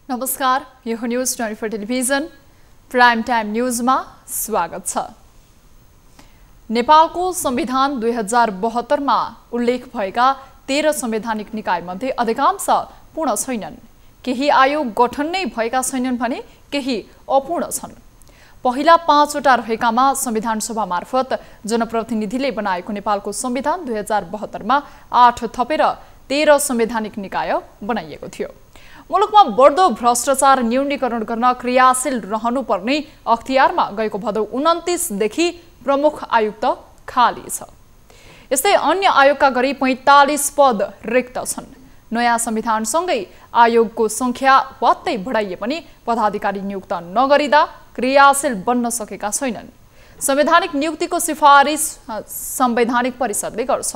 नमस्कार, यो हो न्यूज 24 टेलिभिजन प्राइम टाइम न्यूजमा स्वागत छ। नेपालको संविधान 2072 मा उल्लेख भएका 13 संवैधानिक निकाय मध्ये अधिकांश पूर्ण छैनन्। केही आयोग गठन नै भएका छैनन् भने केही अपूर्ण छन्। पहिला 5 वटा रहेकामा संविधान सभा मार्फत जनप्रतिनिधिले बनाएको नेपालको संविधान 2072 मा 8 थपेर 13 संवैधानिक निकाय बनाइएको थियो। मुलुकमा बढ्दो भ्रष्टाचार न्यूनीकरण गर्न क्रियाशील रहनुपर्ने अख्तियारमा गएको भदौ 29 देखि प्रमुख आयुक्त खाली छ। यस्तै अन्य आयोगका गरी 45 पद रिक्त छन्। नयाँ संविधानसँगै आयोगको संख्या वात्तै बढाइए पनि पदाधिकारी नियुक्त नगरिदा क्रियाशील बन्न सकेका छैनन्। संवैधानिक नियुक्तिको सिफारिस संवैधानिक परिषदले गर्छ।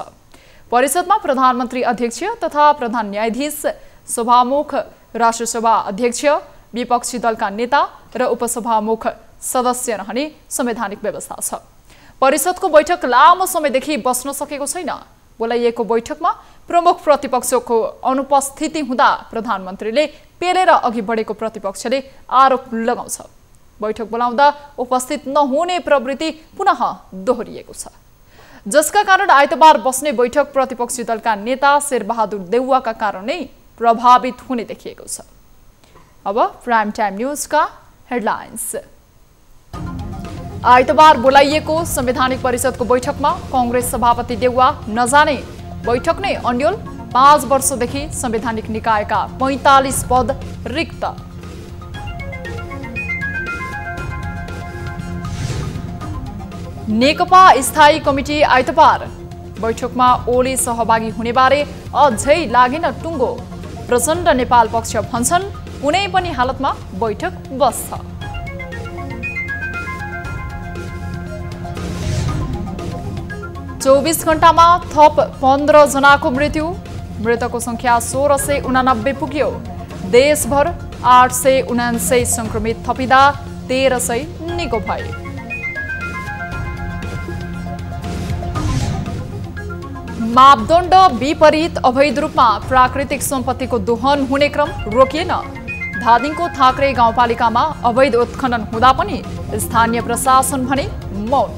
परिषदमा प्रधानमन्त्री अध्यक्ष तथा प्रधान न्यायाधीश, सभामुख, राष्ट्रसभा अध्यक्ष, विपक्षी दलका नेता र उपसभामुख सदस्य रहने संवैधानिक व्यवस्था छ। परिषदको बैठक लामो समयदेखि बस्न सकेको छैन। बोलाइएको बैठकमा प्रमुख प्रतिपक्षको अनुपस्थिति हुँदा प्रधानमन्त्रीले पेलेर अघि बढेको प्रतिपक्षले आरोप लगाउँछ। बैठक बोलाउँदा उपस्थित नहुने प्रवृत्ति पुनः दोहोरिएको छ, जसका कारण आइतबार बस्ने बैठक प्रतिपक्षी दलका नेता शेरबहादुर देउवाका कारण नै प्रभावित हुने देखिएको छ। अब प्राइम टाइम न्यूजका हेडलाइन्स। आइतबार बोलाइएको संवैधानिक परिषदको बैठकमा कांग्रेस सभापति देउवा नजाने, बैठक नै अन्यल। 5 वर्षदेखि संवैधानिक निकायका 45 पद रिक्त। नेकपा स्थायी कमिटी आइतबार बैठकमा ओली सहभागी हुनेबारे अझै लागेन टुङ्गो। प्रचण्ड नेपाल पक्ष भन्छन् कुनै पनि हालतमा बैठक बस्छ। चौबीस घण्टामा थप 15 जनाको मृत्यु, मृतकको संख्या 1689 पुग्यो। देशभर 879 संक्रमित थपिँदा 1300 निको भए। मापदण्ड विपरीत अवैध रूपमा प्राकृतिक सम्पत्तिको दोहन हुने क्रम रोकिएन। धादिङको थाक्रे गाउँपालिकामा अवैध उत्खनन हुँदा पनि स्थानीय प्रशासन भने मौन।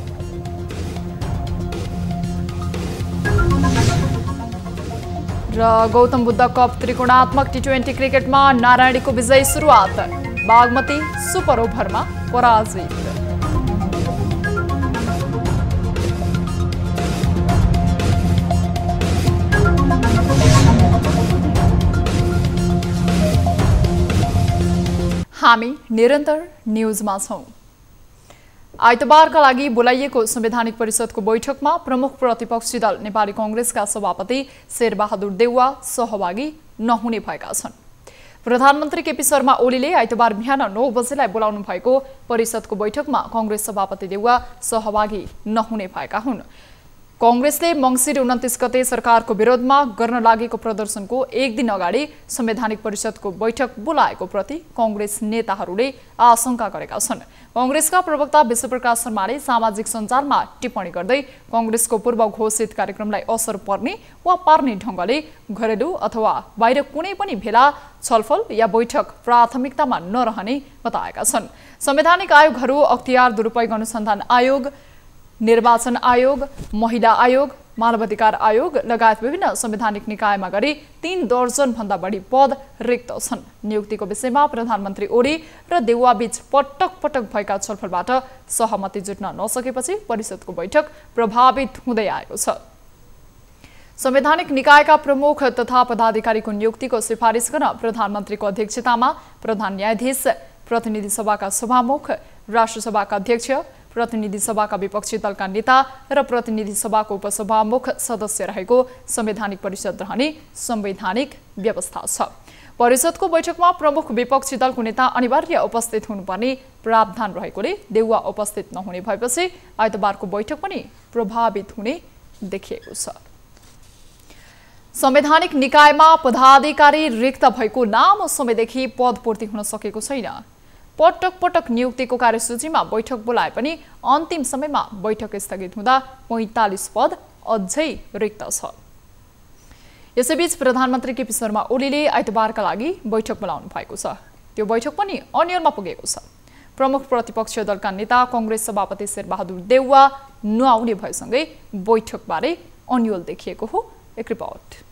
र गौतम बुद्ध कप त्रिकोणात्मक टी20 क्रिकेटमा नारायणीको विजयी सुरुवात, बागमती सुपर ओभरमा पराजित। हामी निरन्तर न्यूजमा छौं। आइतबारका लागि बोलाइएको संवैधानिक परिषदको बैठकमा प्रमुख प्रतिपक्षी दल नेपाली कांग्रेसका सभापति शेरबहादुर देउवा सहभागी नहुने भएका छन्। प्रधानमन्त्री केपी शर्मा ओलीले आइतबार बिहान 9 बजेलाई बोलाउनु भएको परिषदको बैठकमा कांग्रेस सभापति देउवा सहभागी नहुने भएका हुन्। कांग्रेसले मंसिर 29 गते सरकारको विरोधमा गर्न लागेको प्रदर्शनको एक दिन अगाडि संवैधानिक परिषदको बैठक बोलाएको प्रति कांग्रेस नेताहरूले आशंका गरेका छन्। कांग्रेसका प्रवक्ता विश्वप्रकाश शर्माले सामाजिक सञ्जालमा टिप्पणी गर्दै कांग्रेसको पूर्व घोषित कार्यक्रमलाई असर पर्ने वा पार्ने ढंगले घरेलु अथवा बाहिर कुनै पनि भेला, छलफल या बैठक प्राथमिकतामा नरहने बताएका छन्। संवैधानिक आयोगहरू अख्तियार दुरुपयोग अनुसन्धान आयोग, निर्वाचन आयोग, महिला आयोग, मानवाधिकार आयोग लगायत विभिन्न संवैधानिक निकायमा गरी 3 दर्जन भन्दा बढी पद रिक्त छन्। नियुक्तिको विषयमा प्रधानमन्त्री ओली र देउवा बीच पटक पटक भएका छलफलबाट सहमति जुट्न नसकेपछि परिषदको बैठक प्रभावित हुँदै आएको छ। संवैधानिक निकायका प्रमुख तथा पदाधिकारीको नियुक्तिको सिफारिस गर्न प्रधानमन्त्रीको अध्यक्षतामा प्रधान न्यायाधीश, प्रतिनिधि सभाका सभामुख, राष्ट्रसभाका अध्यक्ष, प्रतिनिधि सभाका विपक्षी दलका नेता र प्रतिनिधि सभाको उपसभामुख सदस्य रहेको संवैधानिक परिषद रहने संवैधानिक व्यवस्था छ। परिषदको बैठकमा प्रमुख विपक्षी दलको नेता अनिवार्य उपस्थित हुनुपर्ने प्रावधान रहेकोले देउवा उपस्थित नहुने भएपछि आइतबारको बैठक पनि प्रभावित हुने देखिएको छ। संवैधानिक निकायमा पदाधिकारी रिक्त भएको लामो समयदेखि पदपूर्ति हुन सकेको छैन। पटक पटक नियुक्तिको कार्यसूचीमा बैठक बोलाए पनि अन्तिम समयमा बैठक स्थगित हुँदा 45 पद अझै रिक्त छ। यसैबीच प्रधानमन्त्री केपी शर्मा ओलीले आइतबारका लागि बैठक बोलाउनु भएको छ। त्यो बैठक पनि अन्यलमा पुगेको छ। प्रमुख प्रतिपक्षीय दलका नेता कांग्रेस सभापति शेरबहादुर देउवा नआउने भएसँगै बैठकबारे अन्यल देखिएको हो। एक रिपोर्ट।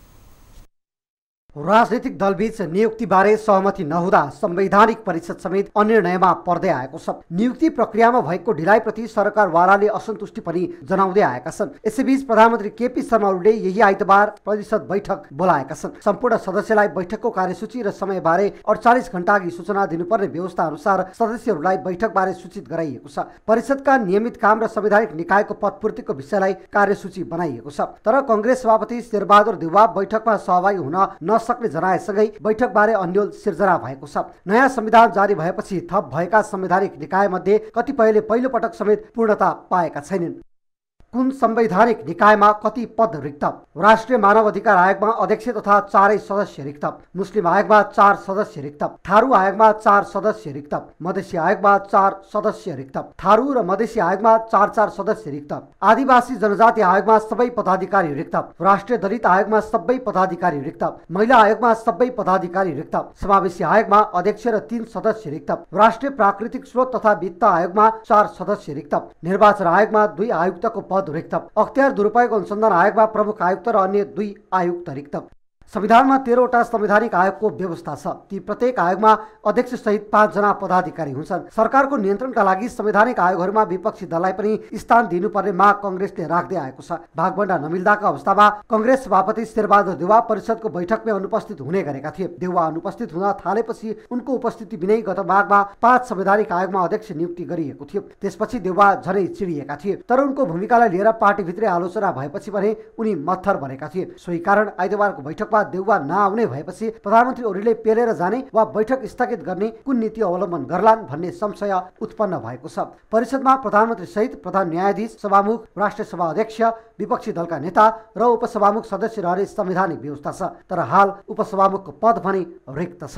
राजनीतिक दलबीच नियुक्तिबारे सहमति नहुँदा संवैधानिक परिषद समेत अनिर्णयमा पर्दै आएको छ। नियुक्ति प्रक्रियामा भएको ढिलाइप्रति सरकारवालाले असन्तुष्टि पनि जनाउँदै आएका छन्। यसैबीच प्रधानमन्त्री केपी शर्मा ओलीले यही आइतबार परिषद बैठक बोलाएका छन्। सम्पूर्ण सदस्यलाई बैठकको कार्यसूची र समयबारे 48 घण्टा अघि सूचना दिनुपर्ने व्यवस्था अनुसार सदस्यहरूलाई बैठकबारे सूचित गराइएको छ। परिषदका नियमित काम र संवैधानिक निकायको पदपूर्तिको विषयलाई कार्यसूची बनाइएको छ। तर कांग्रेस सभापति शेरबहादुर देउवा बैठकमा सहभागी हुन सक्ने जनाएसँगै बैठकबारे अन्यल सिर्जना भएको छ। नयाँ संविधान जारी भएपछि थप भएका संवैधानिक निकायमध्ये कतिपयले पहिलो पटक समेत पूर्णता पाएका छैनन्। कुन संवैधानिक निकायमा कति पद रिक्त? राष्ट्रिय मानव अधिकार आयोगमा अध्यक्ष तथा 4 सदस्य रिक्त, मुस्लिम आयोगमा 4 सदस्य रिक्त, थारू आयोगमा 4 सदस्य रिक्त, मधेसी आयोगमा 4 सदस्य रिक्त, थारू र मधेसी आयोगमा 4 सदस्य रिक्त, आदिवासी जनजाति आयोगमा सबै पदाधिकारी रिक्त, राष्ट्रिय दलित आयोगमा सबै पदाधिकारी रिक्त, महिला आयोगमा सबै पदाधिकारी रिक्त, समावेशी आयोगमा अध्यक्ष र 3 सदस्य रिक्त, राष्ट्रिय प्राकृतिक स्रोत तथा वित्त आयोगमा 4 सदस्य रिक्त, निर्वाचन आयोगमा 2 आयुक्तको पद रिक्त, अख्तियार दुरुपयोग अनुसन्धान आयोगमा प्रमुख आयुक्त र अन्य 2 आयुक्त रिक्त। संविधानमा 13वटा संवैधानिक आयोगको व्यवस्था छ। ती प्रत्येक आयोगमा अध्यक्ष सहित 5 जना पदाधिकारी हुन्छन्। सरकारको नियन्त्रणका लागि संवैधानिक आयोगहरूमा विपक्षी दललाई पनि स्थान दिनुपर्ने माग कांग्रेसले राख्दै आएको छ। भागभण्डा नमिल्दाका अवस्थामा कांग्रेस सभापति शेरबहादुर देउवा परिषदको बैठकमा अनुपस्थित हुने गरेका थिए। देउवा अनुपस्थित हुन थालेपछि उनको उपस्थिति बिनै गत माघमा 5 संवैधानिक आयोगमा अध्यक्ष नियुक्ति गरिएको थियो। त्यसपछि देउवा झनै चिडिएका थिए। तर उनको भूमिकालाई लिएर पार्टीभित्रै आलोचना भएपछि भने उनी मत्थर बनेका थिए। सोही कारण आइतबारको बैठकमा देउवा नआउने भएपछि प्रधानमन्त्री ओलीले पेलेर जाने वा बैठक स्थगित गर्ने कुन नीति अवलम्बन गर्लान् भन्ने संशय उत्पन्न भएको छ। परिषदमा प्रधानमन्त्री सहित प्रधान न्यायाधीश, सभामुख, राष्ट्रिय सभा अध्यक्ष, विपक्षी दलका नेता र उपसभामुख सदस्य रहने संवैधानिक व्यवस्था छ। तर हाल उपसभामुखको पद भने रिक्त छ।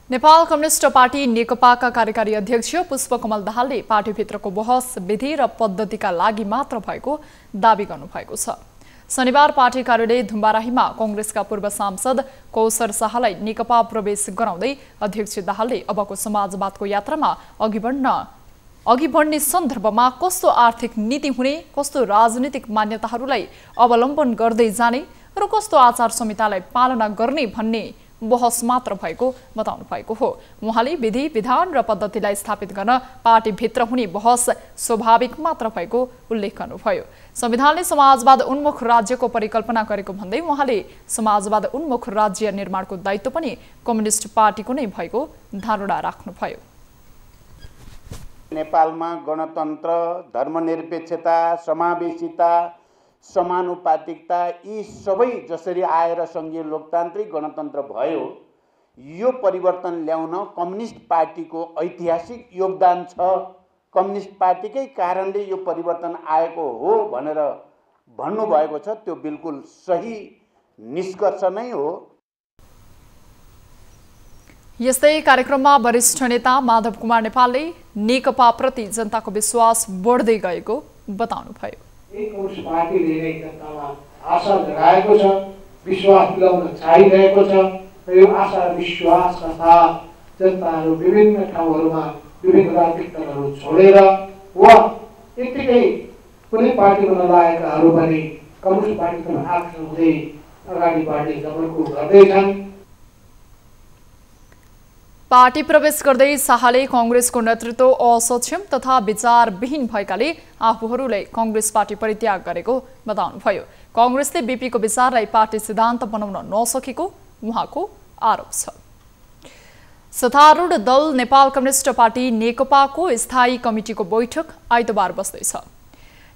नेपाल कम्युनिस्ट पार्टी नेकपाका कार्यकारी अध्यक्ष पुष्पकमल दाहालले पार्टीभित्रको बहस विधि र पद्धतिका लागि मात्र भएको दाबी गर्नुभएको छ। शनिबार पार्टी कार्यालय धुम्बाराहीमा कांग्रेसका पूर्व सांसद कौशर शाहलाई नेकपा प्रवेश गराउँदै अध्यक्ष दाहालले अबको समाजवादको यात्रामा अघि बढ्ने सन्दर्भमा कस्तो आर्थिक नीति हुने, कस्तो राजनीतिक मान्यताहरूलाई अवलम्बन गर्दै जाने र कस्तो आचार संहितालाई पालना गर्ने भन्ने बहस मात्र भएको बताउनु भएको हो। उहाँले विधि, विधान र पद्धतिलाई स्थापित गर्न पार्टीभित्र हुने बहस स्वाभाविक मात्र भएको उल्लेख गर्नुभयो। संविधानले समाजवाद उन्मुख राज्यको परिकल्पना गरेको भन्दै उहाँले समाजवाद उन्मुख राज्य निर्माणको दायित्व पनि कम्युनिस्ट पार्टीको नै भएको धारणा राख्नुभयो। नेपालमा गणतन्त्र, धर्मनिरपेक्षता, समावेशिता, समानुपातिकता यी सबै जसरी आएर संघीय लोकतान्त्रिक गणतन्त्र भयो, यो परिवर्तन ल्याउन कम्युनिस्ट पार्टीको ऐतिहासिक योगदान छ। कम्युनिस्ट पार्टीकै कारणले यो परिवर्तन आएको हो भनेर भन्नुभएको छ। त्यो बिल्कुल सही निष्कर्ष नै हो। यस्तै कार्यक्रममा वरिष्ठ नेता माधव कुमार नेपालले नेकपा प्रति जनताको विश्वास बढ्दै गएको बताउनुभयो। कम्युनिस्ट पार्टीले नै जनतामा आशा जगाएको छ, विश्वास दिलाउन चाहिरहेको छ र यो आशा विश्वासका साथ जनताहरू विभिन्न ठाउँहरूमा विभिन्न राजनीतिक दलहरू छोडेर वा यतिकै कुनै पार्टीमा नलागेकाहरू पनि कम्युनिस्ट पार्टीमा आकर्षण हुँदै अगाडि बढ्ने जमर्को गर्दैछन्। पार्टी प्रवेश गर्दै शाहले कांग्रेसको नेतृत्व असक्षम तथा विचारविहीन भएकाले आफूहरूले कांग्रेस पार्टी परित्याग गरेको बताउनुभयो। कांग्रेसले बीपीको विचारलाई पार्टी सिद्धान्त बनाउन नसकेको उहाँको आरोप छ। सत्तारूढ दल नेपाल कम्युनिस्ट पार्टी नेकपाको स्थायी कमिटीको बैठक आइतबार बस्दैछ।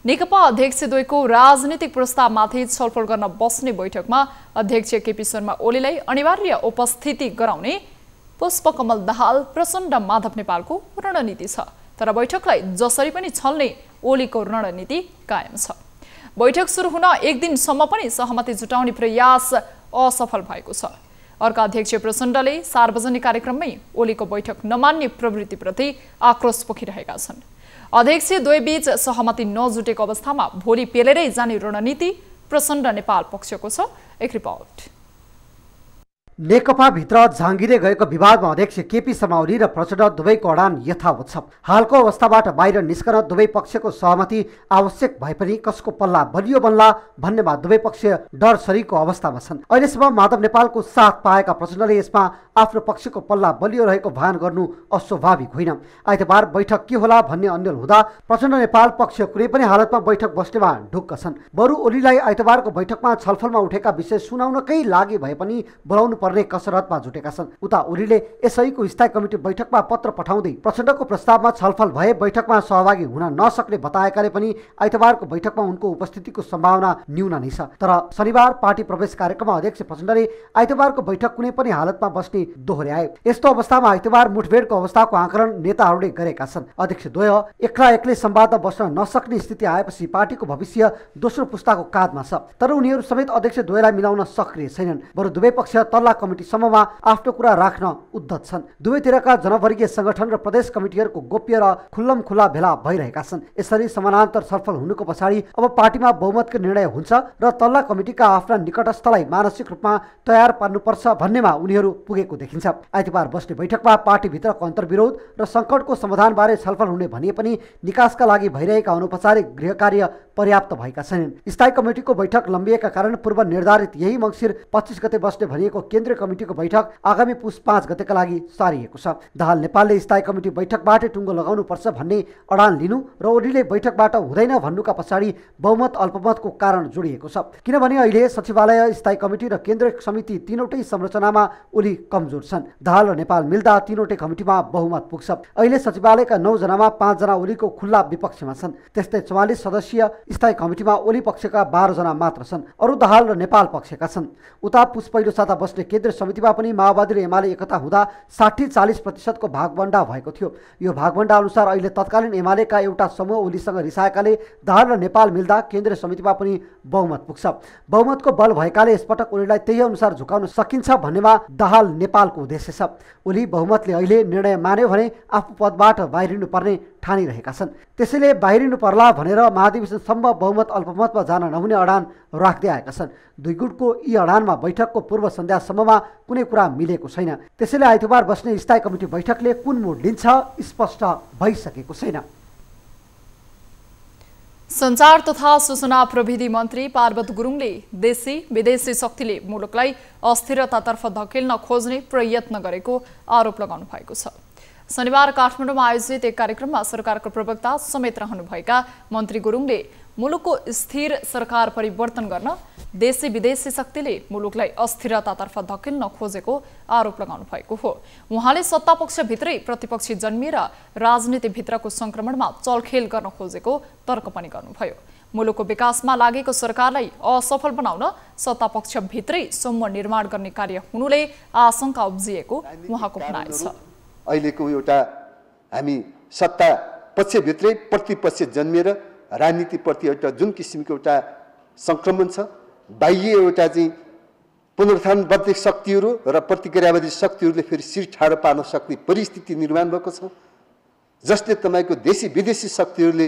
नेकपा अध्यक्ष द्वयको राजनीतिक प्रस्तावमाथि छलफल गर्न बस्ने बैठकमा अध्यक्ष केपी शर्मा ओलीलाई अनिवार्य उपस्थिति गराउने पुष्पकमल दाहाल, प्रचण्ड, माधव नेपालको रणनीति छ। तर बैठकलाई जसरी पनि छल्ने ओलीको रणनीति कायम छ। बैठक सुरु हुन एक दिनसम्म पनि सहमति जुटाउने प्रयास असफल भएको छ। अर्का अध्यक्ष प्रचण्डले सार्वजनिक कार्यक्रममै ओलीको बैठक नमान्ने प्रवृत्तिप्रति आक्रोश पोखिरहेका छन्। अध्यक्ष द्वयबीच सहमति नजुटेको अवस्थामा भोलि पेलेरै जाने रणनीति प्रचण्ड नेपाल पक्षको छ। एक रिपोर्ट। नेकपा भित्र झाँगिँदै गएको विवादमा अध्यक्ष केपी शर्मा ओली र प्रचण्ड दुवैको अडान यथावत छ। हालको अवस्थाबाट बाहिर निस्कन दुवै पक्षको सहमति आवश्यक भए पनि कसको पल्ला बलियो बन्ला भन्नेमा दुवै पक्ष डरसरीको अवस्थामा छन्। अहिलेसम्म माधव नेपालको साथ पाएका प्रचण्डले यसमा आफ्नो पक्षको पल्ला बलियो रहेको भान गर्नु अस्वाभाविक होइन। आइतबार बैठक के होला भन्ने अन्यल हुँदा प्रचण्ड नेपाल पक्ष कुनै पनि हालतमा बैठक बस्नेमा ढुक्क छन्। बरु ओलीलाई आइतबारको बैठकमा छलफलमा उठेका विषय सुनाउनकै लागि भए पनि बोलाउनु पर्ने कसरतमा जुटेका छन्। उता ओलीले यसैको स्थायी कमिटी बैठकमा पत्र पठाउँदै प्रचण्डको प्रस्तावमा छलफल भए बैठकमा सहभागी हुन नसक्ने बताएकाले पनि आइतबारको बैठकमा उनको उपस्थितिको सम्भावना न्यून नै छ। तर शनिबार पार्टी प्रवेश कार्यक्रममा अध्यक्ष प्रचण्डले आइतबारको बैठक कुनै पनि हालतमा बस्ने दोहोर्याए। यस्तो अवस्थामा आइतबार मुठभेडको अवस्थाको आकलन नेताहरूले गरेका छन्। अध्यक्ष द्वय एक्लै संवादमा बस्न नसक्ने स्थिति आएपछि पार्टीको भविष्य दोस्रो पुस्ताको काँधमा छ। तर उनीहरू समेत अध्यक्ष द्वयलाई मिलाउन सक्रिय छैनन्। बरु दुवै पक्ष तल्ला कमिटीसम्ममा आफ्नो कुरा राख्न उद्धत छन्। दुवैतिरका जनवर्गीय संगठन र प्रदेश कमिटीहरूको गोप्य र खुल्लमखुल्ला भेला भइरहेका छन्। यसरी समानान्तर छलफल हुनुको पछाडि अब पार्टीमा बहुमतको निर्णय हुन्छ र तल्ला कमिटीका आफ्ना निकटस्थलाई मानसिक रूपमा तयार पार्नुपर्छ भन्नेमा उनीहरू पुगेको देखिन्छ। आइतबार बस्ने बैठकमा पार्टीभित्रको अन्तर्विरोध र सङ्कटको समाधानबारे छलफल हुने भनिए पनि निकासका लागि भइरहेका अनौपचारिक गृह कार्य पर्याप्त भएका छैनन्। स्थायी कमिटीको बैठक लम्बिएका कारण पूर्व निर्धारित यही मङ्सिर 25 गते बस्ने भनिएको केन्द्रीय कमिटीको बैठक आगामी पुस 5 गतेका लागि सारिएको छ। दाहाल नेपालले स्थायी कमिटी बैठकबाटै टुङ्गो लगाउनुपर्छ भन्ने अडान लिनु र ओलीले बैठकबाट हुँदैन भन्नुका पछाडि बहुमत अल्पमतको कारण जोडिएको छ। किनभने अहिले सचिवालय, स्थायी कमिटी र केन्द्रीय समिति तीनवटै संरचनामा ओली कमजोर छन्। दाहाल र नेपाल मिल्दा तीनवटै कमिटीमा बहुमत पुग्छ। अहिले सचिवालयका 9 जनामा 5 जना ओलीको खुल्ला विपक्षमा छन्। त्यस्तै 44 सदस्यीय स्थायी कमिटीमा ओली पक्षका 12 जना मात्र छन्। अरू दाहाल र नेपाल पक्षका छन्। उता पुस पहिलो साता बस्ने केन्द्रीय समितिमा पनि माओवादी र एमाले एकता हुँदा 60-40% भागबण्डा भएको थियो। यो भागबण्डा अनुसार अहिले तत्कालीन एमालेका एउटा समूह ओलीसँग रिसाएकाले दाहाल र नेपाल मिल्दा केन्द्रीय समितिमा पनि बहुमत पुग्छ। बहुमतको बल भएकाले यसपटक ओलीलाई त्यही अनुसार झुकाउन सकिन्छ भन्नेमा दाहाल नेपालको उद्देश्य छ। ओली बहुमतले अहिले निर्णय मान्यो भने आफू पदबाट बाहिरिनु पर्ने ठानिरहेका छन्। त्यसैले बाहिरिनु पर्ला भनेर महाधिवेशनसम्म बहुमत अल्पमतमा जान नहुने अडान राख्दै आएका छन्। दुई गुटको यी अडानमा बैठकको पूर्व सन्ध्यासम्ममा कुनै कुरा मिलेको छैन। त्यसैले आइतबार बस्ने स्थायी कमिटी बैठकले कुन मोड लिन्छ स्पष्ट भइसकेको छैन। सञ्चार तथा सूचना प्रविधि मन्त्री पार्वत गुरुङले देशी विदेशी शक्तिले मुलुकलाई अस्थिरतातर्फ धकेल्न खोज्ने प्रयत्न गरेको आरोप लगाउनु भएको छ। शनिबार काठमाडौँमा आयोजित एक कार्यक्रममा सरकारको प्रवक्ता समेत रहनुभएका मन्त्री गुरुङले मुलुकको स्थिर सरकार परिवर्तन गर्न देशी विदेशी शक्तिले मुलुकलाई अस्थिरतातर्फ धकेल्न खोजेको आरोप लगाउनु भएको हो। उहाँले सत्तापक्षभित्रै प्रतिपक्षी जन्मिएर राजनीतिभित्रको संक्रमणमा चलखेल गर्न खोजेको तर्क पनि गर्नुभयो। मुलुकको विकासमा लागेको सरकारलाई असफल बनाउन सत्तापक्षभित्रै समूह निर्माण गर्ने कार्य हुनुले आशंका उब्जिएको उहाँको भनाइ छ। अहिलेको एउटा हामी सत्ता पक्षभित्रै प्रतिपक्ष जन्मिएर राजनीतिप्रति एउटा जुन किसिमको एउटा संक्रमण छ, बाह्य एउटा चाहिँ पुनरुत्थानबद्ध शक्तिहरू र प्रतिक्रियावादी शक्तिहरूले फेरि शिर ठाडो पार्न सक्ने परिस्थिति निर्माण भएको छ, जसले तपाईँको देशी विदेशी शक्तिहरूले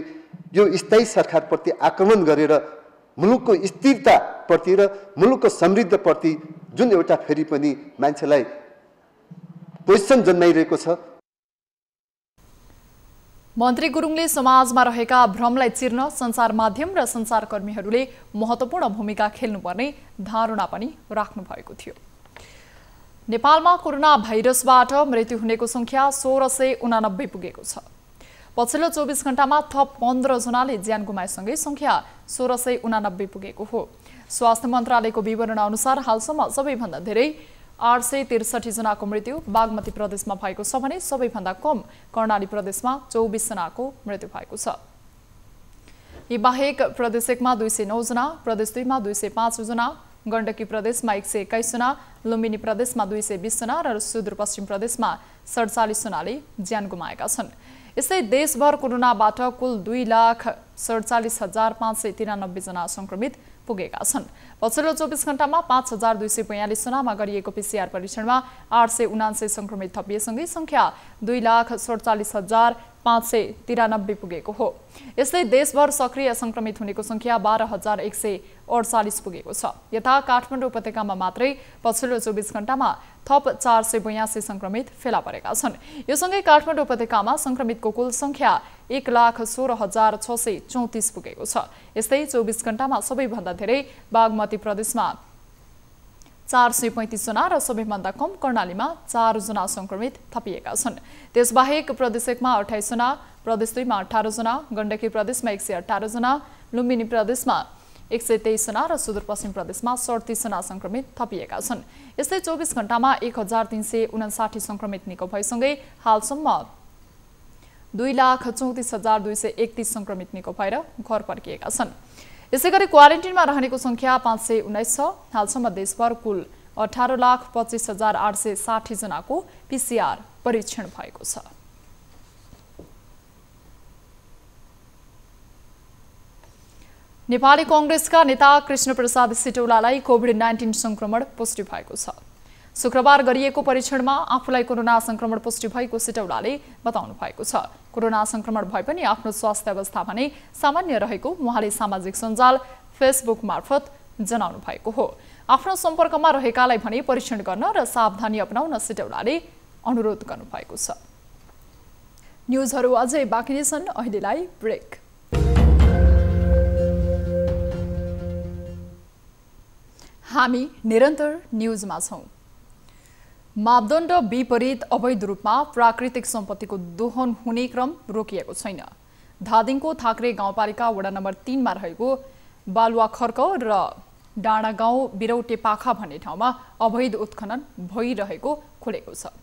यो स्थायी सरकारप्रति आक्रमण गरेर मुलुकको स्थिरताप्रति र मुलुकको समृद्धप्रति जुन एउटा फेरि पनि मान्छेलाई पोजिसन जन्माइरहेको छ। मन्त्री गुरुङले समाजमा रहेका भ्रमलाई चिर्न सञ्चार माध्यम र सञ्चारकर्मीहरूले महत्त्वपूर्ण भूमिका खेल्नुपर्ने धारणा पनि राख्नु भएको थियो। नेपालमा कोरोना भाइरसबाट मृत्यु हुनेको संख्या 1689 पुगेको छ। पछिल्लो 24 घण्टामा थप 15 जनाले ज्यान गुमाएसँगै संख्या 1689 पुगेको हो। स्वास्थ्य मन्त्रालयको विवरण अनुसार हालसम्म सबैभन्दा धेरै 863 जनाको मृत्यु बागमती प्रदेशमा भएको छ भने सबैभन्दा कम कर्णाली प्रदेशमा 24 जनाको मृत्यु भएको छ। यी बाहेक प्रदेश 1 मा 209 जना, प्रदेश 2 मा 205 जना, गण्डकी प्रदेशमा 121 जना, लुम्बिनी प्रदेशमा 220 जना र सुदूरपश्चिम प्रदेशमा 47 जनाले ज्यान गुमाएका छन्। यसै देशभर कोरोनाबाट कुल 2,47,593 जना संक्रमित पुगेका छन्। पछिल्लो 24 घण्टामा 5,242 जनामा गरिएको PCR परीक्षणमा 879 संक्रमित थपिएसँगै संख्या 2,47,4 593 पुगेको हो। यस्तै देशभर सक्रिय संक्रमित हुनेको संख्या 12,148 पुगेको छ। यता काठमाडौँ उपत्यकामा मात्रै पछिल्लो 24 घण्टामा थप 482 संक्रमित फेला परेका छन्। यो सँगै काठमाडौँ उपत्यकामा संक्रमितको कुल संख्या 1,16,634 पुगेको छ। यस्तै 24 घण्टामा सबैभन्दा धेरै बागमती प्रदेशमा 435 जना र सबैभन्दा कम कर्णालीमा 4 जना संक्रमित थपिएका छन्। त्यसबाहेक प्रदेश 1 मा 28 जना, प्रदेश 2 मा 18 जना, गण्डकी प्रदेशमा 118 जना, लुम्बिनी प्रदेशमा 123 जना र सुदूरपश्चिम प्रदेशमा 37 जना संक्रमित थपिएका छन्। यस्तै 24 घण्टामा 1359 संक्रमित निको भएसँगै हालसम्म 2,34,231 संक्रमित निको भएर घर फर्किएका छन्। यसैगरी क्वारेन्टिनमा रहनेको संख्या 519 छ। हालसम्म देशभर कुल 18,25,860 जनाको PCR परीक्षण भएको छ। नेपाली कांग्रेसका नेता कृष्णप्रसाद सिटौलालाई कोभिड-19 संक्रमण पुष्टि भएको छ। शुक्रबार गरिएको परीक्षणमा आफूलाई कोरोना संक्रमण पुष्टि भएको सिटौलाले बताउनु भएको छ। कोरोना संक्रमण भए पनि आफ्नो स्वास्थ्य अवस्था भने सामान्य रहेको उहाँले सामाजिक सञ्जाल फेसबुक मार्फत जनाउनु भएको हो। आफ्नो सम्पर्कमा रहेकालाई भने परीक्षण गर्न र सावधानी अपनाउन सिटौलाले अनुरोध गर्नु भएको छ। न्युजहरू अझै बाँकी नै छन्, अहिलेलाई ब्रेक। हामी निरन्तर न्युजमा छौं। मापदण्ड विपरीत अवैध रूपमा प्राकृतिक सम्पत्तिको दोहन हुने क्रम रोकिएको छैन। धादिङको थाक्रे गाउँपालिका वडा नम्बर 3 मा रहेको बालुवा खर्क र डाँडा गाउँ बिरौटे पाखा भन्ने ठाउँमा अवैध उत्खनन भइरहेको खुलेको छ।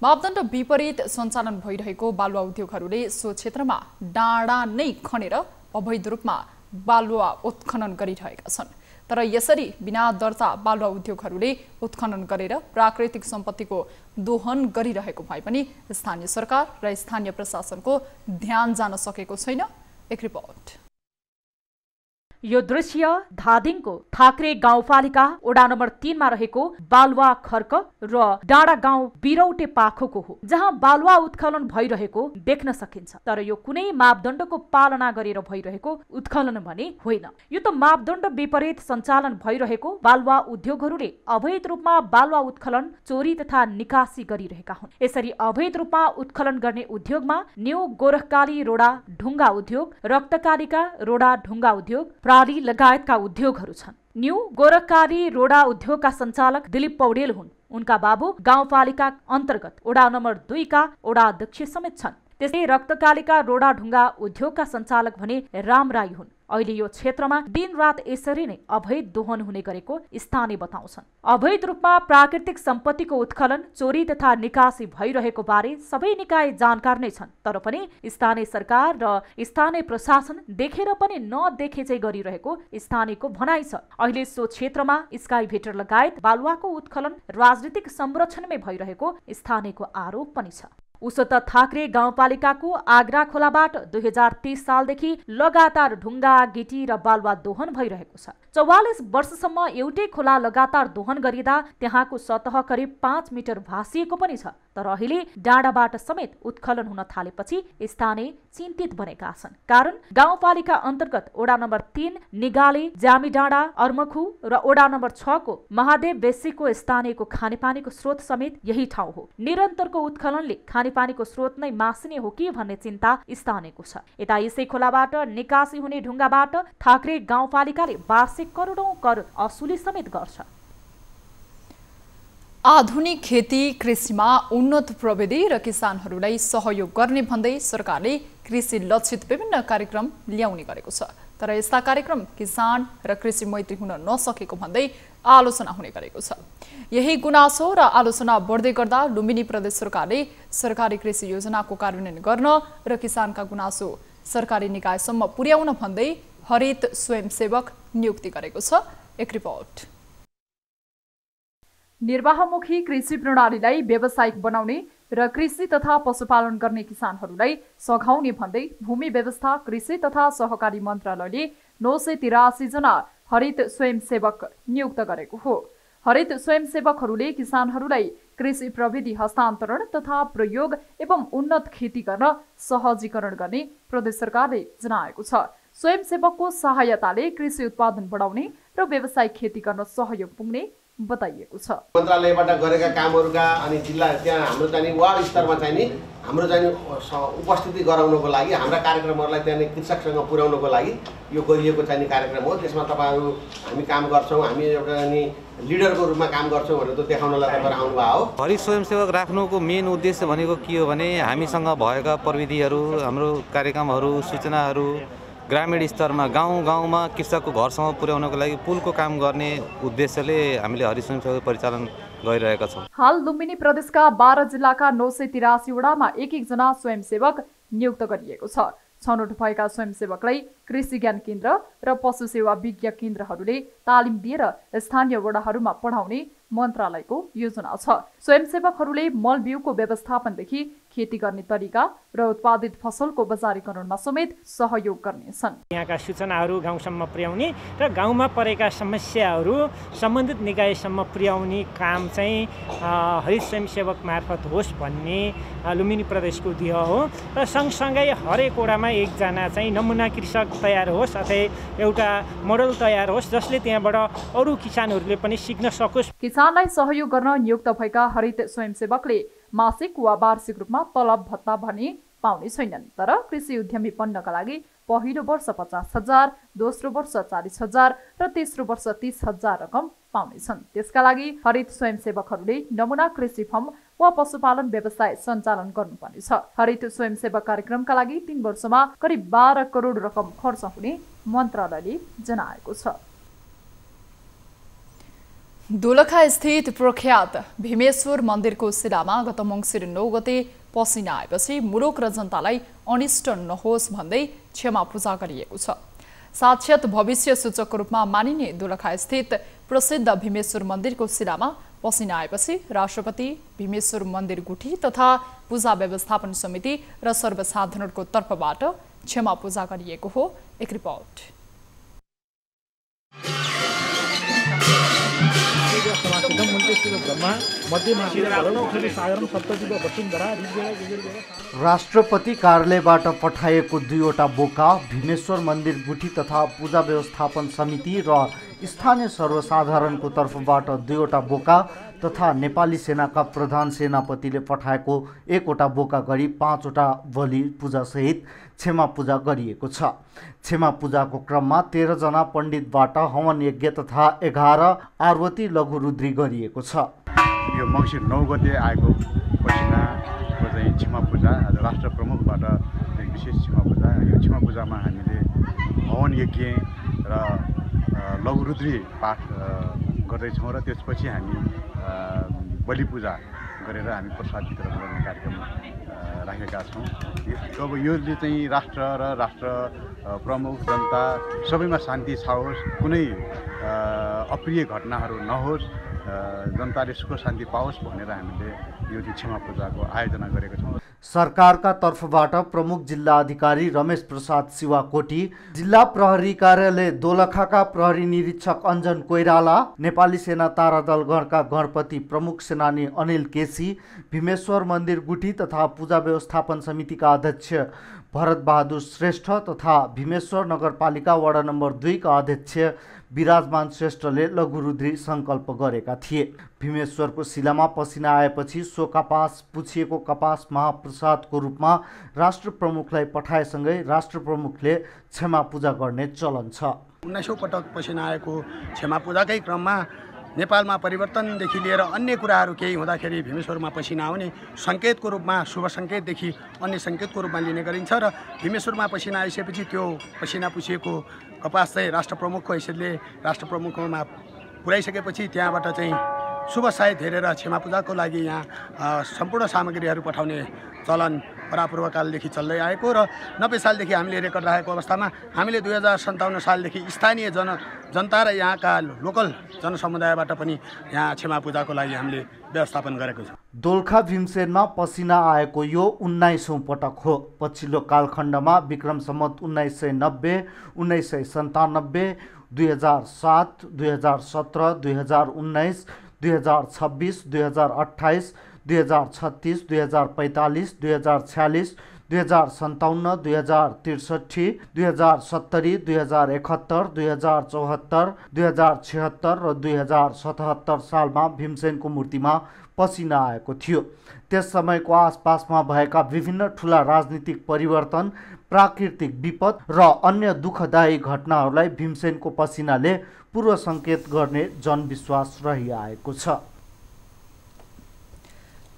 मापदण्ड विपरीत सञ्चालन भइरहेको बालुवा उद्योगहरूले सो क्षेत्रमा डाँडा नै खनेर अवैध रूपमा बालुवा उत्खनन गरिरहेका छन्। तर यसरी बिना दर्ता बालुवा उद्योगहरूले उत्खनन गरेर प्राकृतिक सम्पत्तिको दोहन गरिरहेको भए पनि स्थानीय सरकार र स्थानीय प्रशासनको ध्यान जान सकेको छैन। एक रिपोर्ट। यो दृश्य धादिङको थाक्रे गाउँपालिका वडा नम्बर 3 मा रहेको बालुवा खर्क र डाँडा गाउँ बिरौटे पाखोको हो, जहाँ बालुवा उत्खनन भइरहेको देख्न सकिन्छ। तर यो कुनै मापदण्डको पालना गरेर भइरहेको उत्खनन भने होइन। यो त मापदण्ड विपरीत सञ्चालन भइरहेको बालुवा उद्योगहरूले अवैध रूपमा बालुवा उत्खनन, चोरी तथा निकासी गरिरहेका हुन्। यसरी अवैध रूपमा उत्खनन गर्ने उद्योगमा न्यू गोरखकाली रोडा ढुङ्गा उद्योग, रक्तकालिका रोडा ढुङ्गा उद्योग, प्राली लगायतका उद्योगहरू छन्। न्यू गोरखकाली रोडा उद्योगका सञ्चालक दिलीप पौडेल हुन्। उनका बाबु गाउँपालिका अन्तर्गत वडा नम्बर 2 का वडा अध्यक्ष समेत छन्। त्यसै रक्तकालिका रोडा ढुङ्गा उद्योगका सञ्चालक भने राम राई हुन्। अहिले यो क्षेत्रमा दिनरात यसरी नै अवैध दोहन हुने गरेको स्थानीय बताउँछन्। अवैध रूपमा प्राकृतिक सम्पत्तिको उत्खनन, चोरी तथा निकासी भइरहेको बारे सबै निकाय जानकार नै छन्। तर पनि स्थानीय सरकार र स्थानीय प्रशासन देखेर पनि नदेखे चाहिँ गरिरहेको स्थानीयको भनाइ छ। अहिले सो क्षेत्रमा स्काई भेटर लगायत बालुवाको उत्खनन राजनीतिक संरक्षणमै भइरहेको स्थानीयको आरोप पनि छ। उसो त थाक्रे गाउँपालिकाको आग्रा खोलाबाट 2030 सालदेखि लगातार ढुङ्गा, गिटी र बालुवा दोहन भइरहेको छ। 44 वर्षसम्म एउटै खोला लगातार दोहन गरिँदा त्यहाँको सतह करिब 5 मिटर भाँसिएको पनि छ। तर अहिले डाँडाबाट समेत उत्खनन हुन थालेपछि स्थानीय चिन्तित बनेका छन्। कारण गाउँपालिका अन्तर्गत वडा नम्बर 3 निगाले, जामी डाँडा, अर्मखु र वडा नम्बर 6 को महादेव बेसीको स्थानीयको खानेपानीको स्रोत समेत यही ठाउँ हो। निरन्तरको उत्खननले खानेपानीको स्रोत नै मासिने हो कि भन्ने चिन्ता स्थानीयको छ। यता यसै खोलाबाट निकासी हुने ढुङ्गाबाट थाक्रे गाउँपालिकाले वार्षिक करोडौं कर असुली समेत गर्छ। आधुनिक खेती कृषिमा उन्नत प्रविधि र किसानहरूलाई सहयोग गर्ने भन्दै सरकारले कृषि लक्षित विभिन्न कार्यक्रम ल्याउने गरेको छ। तर यस्ता कार्यक्रम किसान र कृषि मैत्री हुन नसकेको भन्दै आलोचना हुने गरेको छ। यही गुनासो र आलोचना बढ्दै गर्दा लुम्बिनी प्रदेश सरकारले सरकारी कृषि योजनाको कार्यान्वयन गर्न र किसानका गुनासो सरकारी निकायसम्म पुर्याउन भन्दै हरित स्वयंसेवक नियुक्ति गरेको छ। एक रिपोर्ट। निर्वाहमुखी कृषि प्रणालीलाई व्यावसायिक बनाउने र कृषि तथा पशुपालन गर्ने किसानहरूलाई सघाउने भन्दै भूमि व्यवस्था, कृषि तथा सहकारी मन्त्रालयले 983 जना हरित स्वयंसेवक नियुक्त गरेको हो। हरित स्वयंसेवकहरूले किसानहरूलाई कृषि प्रविधि हस्तान्तरण तथा प्रयोग एवं उन्नत खेती गर्न सहजीकरण गर्ने प्रदेश सरकारले जनाएको छ। स्वयंसेवकको सहायताले कृषि उत्पादन बढाउने र व्यावसायिक खेती गर्न सहयोग पुग्ने बताइएको छ। मन्त्रालयबाट गरेका कामहरूका अनि जिल्ला त्यहाँ हाम्रो चाहिँ वार्ड स्तरमा चाहिँ नि हाम्रो चाहिँ उपस्थिति गराउनको लागि हाम्रा कार्यक्रमहरूलाई त्यहाँ कृषकसँग पुर्याउनको लागि यो गरिएको चाहिँ कार्यक्रम हो। त्यसमा तपाईँहरू हामी काम गर्छौँ, हामी एउटा नि लिडरको रूपमा काम गर्छौँ भनेर त देखाउनलाई तपाईहरु आउनुभयो हो। हरित स्वयंसेवक राख्नुको मेन उद्देश्य भनेको के हो भने हामीसँग भएका प्रविधिहरू, हाम्रो कार्यक्रमहरू, सूचनाहरू ग्रामीण स्तरमा गाउँ-गाउँमा कृषकको घरसम्म पुर्याउनको लागि पुलको काम गर्ने उद्देश्यले हामीले हरित स्वयंसेवक परिचालन गरिरहेका छौँ। हाल लुम्बिनी प्रदेशका 12 जिल्लाका 983 वडामा एक जना स्वयंसेवक नियुक्त गरिएको छ। छनौट भएका स्वयंसेवकलाई कृषि ज्ञान केन्द्र र पशु सेवा विज्ञ केन्द्रहरूले तालिम दिएर स्थानीय वडाहरूमा पढाउने मन्त्रालयको योजना छ। स्वयंसेवकहरूले मलबिउको व्यवस्थापनदेखि खेती गर्ने तरिका र उत्पादित फसलको बजारीकरणमा समेत सहयोग गर्नेछन्। यहाँका सूचनाहरू गाउँसम्म पुर्याउने र गाउँमा परेका समस्याहरू सम्बन्धित निकायसम्म पुर्याउने काम चाहिँ हरित स्वयंसेवक मार्फत होस् भन्ने लुम्बिनी प्रदेशको ध्येय हो। र सँगसँगै हरेक वडामा एकजना चाहिँ नमुना कृषक तयार होस् अथवा एउटा मोडल तयार होस् जसले त्यहाँबाट अरू किसानहरूले पनि सिक्न सकोस्। किसानलाई सहयोग गर्न नियुक्त भएका हरित स्वयंसेवकले मासिक वा वार्षिक रूपमा तलब भत्ता भने पाउने छैनन्। तर कृषि उद्यमी बन्नका लागि पहिलो वर्ष 50,000, दोस्रो वर्ष 40,000 र तेस्रो वर्ष 30,000 रकम पाउनेछन्। त्यसका लागि हरित स्वयंसेवकहरूले नमुना कृषि फर्म वा पशुपालन व्यवसाय सञ्चालन गर्नुपर्नेछ। हरित स्वयंसेवक कार्यक्रमका लागि 3 वर्षमा करिब 12 करोड रकम खर्च हुने मन्त्रालयले जनाएको छ। दोलखा स्थित प्रख्यात भीमेश्वर मन्दिरको शिलामा गत मङ्सिर 9 गते पसिना आएपछि मुलुक र जनतालाई अनिष्ट नहोस् भन्दै क्षमा पूजा गरिएको छ। साक्षात भविष्य सूचकको रूपमा मानिने दोलखा स्थित प्रसिद्ध भीमेश्वर मन्दिरको शिलामा पसिना आएपछि राष्ट्रपति, भीमेश्वर मन्दिर गुठी तथा पूजा व्यवस्थापन समिति र सर्वसाधारणको तर्फबाट क्षमा पूजा गरिएको हो। एक रिपोर्ट। राष्ट्रपति कार्यालयबाट पठाइएको 2वटा बोका भीमेश्वर मन्दिर गुठी तथा पूजा व्यवस्थापन समिति र स्थानीय सर्वसाधारणको तर्फबाट 2वटा बोका तथा नेपाली सेनाका प्रधान सेनापतिले पठाएको 1वटा बोका गरी 5वटा बलि पूजासहित क्षमा पूजा गरिएको छ। क्षमा पूजाको क्रममा 13 जना पण्डितबाट हवन यज्ञ तथा 11 आरवती लघुरुद्री गरिएको छ। यो मङ्सिर 9 गते आएको पसिनाको चाहिँ क्षमा पूजा आज राष्ट्र प्रमुखबाट विशेष क्षमा पूजा। यो क्षमा पूजामा हामीले हवन यज्ञ र लघुरुद्री पाठ गर्दैछौँ र त्यसपछि हामी बलि पूजा गरेर हामी प्रसाद वितरण गर्ने कार्यक्रम राखेका छौँ। अब योले चाहिँ राष्ट्र र राष्ट्र प्रमुख जनता सबैमा शान्ति छाओस्, कुनै अप्रिय घटनाहरू नहोस्, जनताले सुख शान्ति पाओस् भनेर हामीले यो क्षमा पूजाको आयोजना गरेका छौँ। सरकारका तर्फबाट प्रमुख जिल्ला अधिकारी रमेश प्रसाद शिवाकोटी, जिल्ला प्रहरी कार्यालय दोलखाका प्रहरी निरीक्षक अञ्जन कोइराला, नेपाली सेना तारादल गणका गणपति प्रमुख सेनानी अनिल केसी, भीमेश्वर मन्दिर गुठी तथा पूजा व्यवस्थापन समितिका अध्यक्ष भरत बहादुर श्रेष्ठ तथा भीमेश्वर नगरपालिका वडा नम्बर 2 का अध्यक्ष विराजमान श्रेष्ठले लघुरुद्री सङ्कल्प गरेका थिए। भीमेश्वरको शिलामा पसिना आएपछि सो कपास पुछिएको कपास महाप्रसादको रूपमा राष्ट्र प्रमुखलाई पठाएसँगै राष्ट्र प्रमुखले क्षमा पूजा गर्ने चलन छ। 1900 पटक पसिना आएको क्षमा पूजाकै क्रममा नेपालमा परिवर्तनदेखि लिएर अन्य कुराहरू केही हुँदाखेरि भीमेश्वरमा पसिना आउने सङ्केतको रूपमा शुभ सङ्केतदेखि अन्य सङ्केतको रूपमा लिने गरिन्छ र भीमेश्वरमा पसिना आइसकेपछि त्यो पसिना पुछिएको कपास चाहिँ राष्ट्र प्रमुखको हैसियतले राष्ट्र प्रमुखमा पुर्याइसकेपछि त्यहाँबाट चाहिँ शुभ सायद हेरेर क्षमा पूजाको लागि यहाँ सम्पूर्ण सामग्रीहरू पठाउने चलन परापूर्वकालदेखि चल्दै आएको र 90 सालदेखि हामीले रेकर्ड राखेको अवस्थामा हामीले 2057 सालदेखि स्थानीय जनता र यहाँका लोकल जनसमुदायबाट पनि यहाँ क्षमा पूजाको लागि हामीले व्यवस्थापन गरेको छ। दोलखा भीमसेनमा पसिना आएको यो 19औं पटक हो। पछिल्लो कालखण्डमा विक्रम सम्वत 1990, 1997, 2007, 2017, 2019, 2026, 2028, 2036, 2045, 2046, 2057, 2063, 2070, 2071, 2074, 2076 र 2077 सालमा भीमसेनको मूर्तिमा पसिना आएको थियो। त्यस समयको आसपासमा भएका विभिन्न ठुला राजनीतिक परिवर्तन, प्राकृतिक विपद र अन्य दुःखदायी घटनाहरूलाई भीमसेनको पसिनाले पूर्व सङ्केत गर्ने जनविश्वास रहिआएको छ।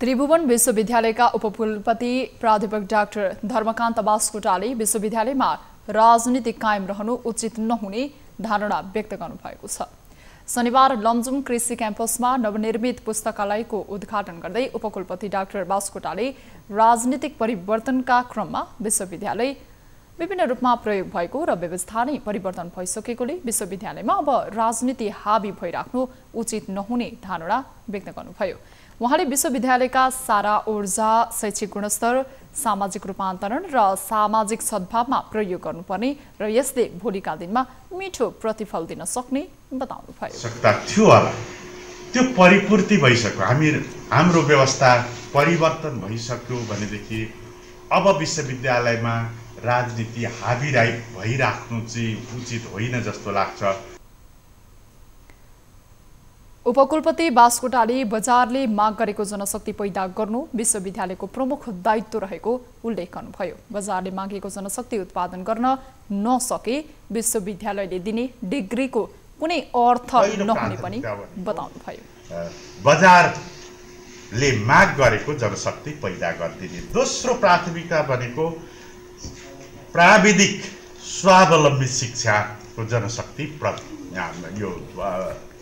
त्रिभुवन विश्वविद्यालयका उपकुलपति प्राध्यापक डाक्टर धर्मकान्त बास्कोटाले विश्वविद्यालयमा राजनीतिक कायम रहनु उचित नहुने धारणा व्यक्त गर्नुभएको छ। शनिबार लमजुङ कृषि क्याम्पसमा नवनिर्मित पुस्तकालयको उद्घाटन गर्दै उपकुलपति डाक्टर बास्कोटाले राजनीतिक परिवर्तनका क्रममा विश्वविद्यालय विभिन्न रूपमा प्रयोग भएको र व्यवस्था नै परिवर्तन भइसकेकोले विश्वविद्यालयमा अब राजनीति हावी भइराख्नु उचित नहुने धारणा व्यक्त गर्नुभयो। उहाँले विश्वविद्यालयका सारा ऊर्जा, शैक्षिक गुणस्तर, सामाजिक रूपान्तरण र सामाजिक सद्भावमा प्रयोग गर्नुपर्ने र यसले भोलिका दिनमा मिठो प्रतिफल दिन सक्ने बताउनुभयो। सक्ता थियो होला, त्यो परिपूर्ति भइसक्यो, हाम्रो व्यवस्था परिवर्तन भइसक्यो भनेदेखि अब विश्वविद्यालयमा राजनीति हावी भइराख्नु चाहिँ उचित होइन जस्तो लाग्छ। उपकुलपति बास्कोटाले बजारले माग गरेको जनशक्ति पैदा गर्नु विश्वविद्यालयको प्रमुख दायित्व रहेको उल्लेख गर्नुभयो। बजारले मागेको जनशक्ति उत्पादन गर्न नसके विश्वविद्यालयले दिने डिग्रीको कुनै अर्थ नहुने पनि बताउनुभयो। बजारले माग गरेको जनशक्ति पैदा गरिदिने। दोस्रो प्राथमिकता भनेको प्राविधिक स्वावलम्बी शिक्षाको जनशक्ति यो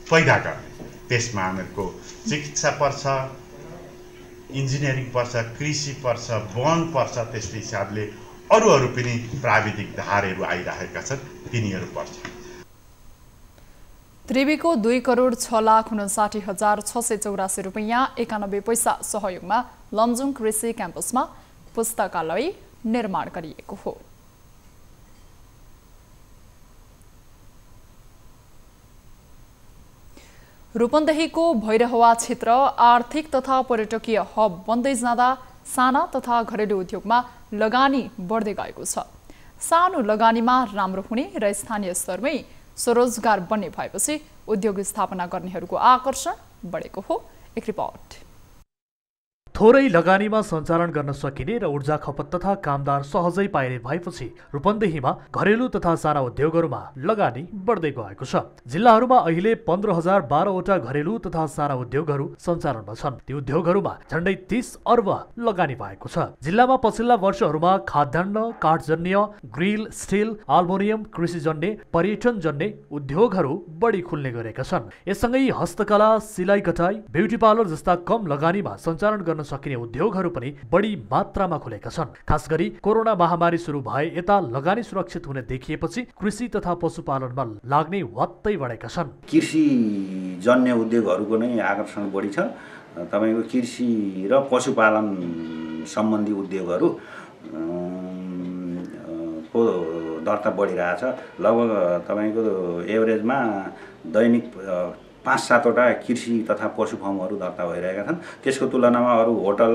पैदा गर्ने। त्यसमा हामीहरूको चिकित्सा पर्छ, इन्जिनियरिङ पर्छ, कृषि पर्छ, वन पर्छ, त्यस्तै हिसाबले अरू पनि प्राविधिक धारहरू आइरहेका छन्, तिनीहरू पर्छ। त्रिवीको 2,06,59,684 रुपैयाँ 91 पैसा सहयोगमा लमजुङ कृषि क्याम्पसमा पुस्तकालय निर्माण गरिएको हो। रूपन्देहीको भैरहवा क्षेत्र आर्थिक तथा पर्यटकीय हब बन्दै जाँदा साना तथा घरेलु उद्योगमा लगानी बढ्दै गएको छ। सानो लगानीमा राम्रो हुने र स्थानीय स्तरमै स्वरोजगार बन्ने भएपछि उद्योग स्थापना गर्नेहरूको आकर्षण बढेको हो। एक रिपोर्ट। थोरै लगानीमा सञ्चालन गर्न सकिने र ऊर्जा खपत तथा कामदार सहजै पाइने भएपछि रूपन्देहीमा घरेलु तथा साना उद्योगहरूमा लगानी बढ्दै गएको छ। जिल्लाहरूमा अहिले 15,012वटा घरेलु तथा साना उद्योगहरू सञ्चालनमा छन्। ती उद्योगहरूमा झण्डै 30 अर्ब लगानी भएको छ। जिल्लामा पछिल्ला वर्षहरूमा खाद्यान्न, काठजन्य, ग्रिल, स्टिल, अल्मुनियम, कृषिजन्य, पर्यटनजन्य उद्योगहरू बढी खुल्ने गरेका छन्। यससँगै हस्तकला, सिलाइ कटाइ, ब्युटी पार्लर जस्ता कम लगानीमा सञ्चालन गर्न सकिने उद्योगहरू पनि बढी मात्रामा खुलेका छन्। खास गरी कोरोना महामारी सुरु भए यता लगानी सुरक्षित हुने देखिएपछि कृषि तथा पशुपालनमा लाग्ने वात्तै बढेका छन्। कृषि जन्य उद्योगहरूको नै आकर्षण बढी छ। तपाईको कृषि र पशुपालन सम्बन्धी उद्योगहरू को दर्ता बढिरहेछ। लगभग तपाईको एभरेजमा दैनिक 5-7वटा कृषि तथा पशु फर्महरू दर्ता भइरहेका छन्। त्यसको तुलनामा अरू होटल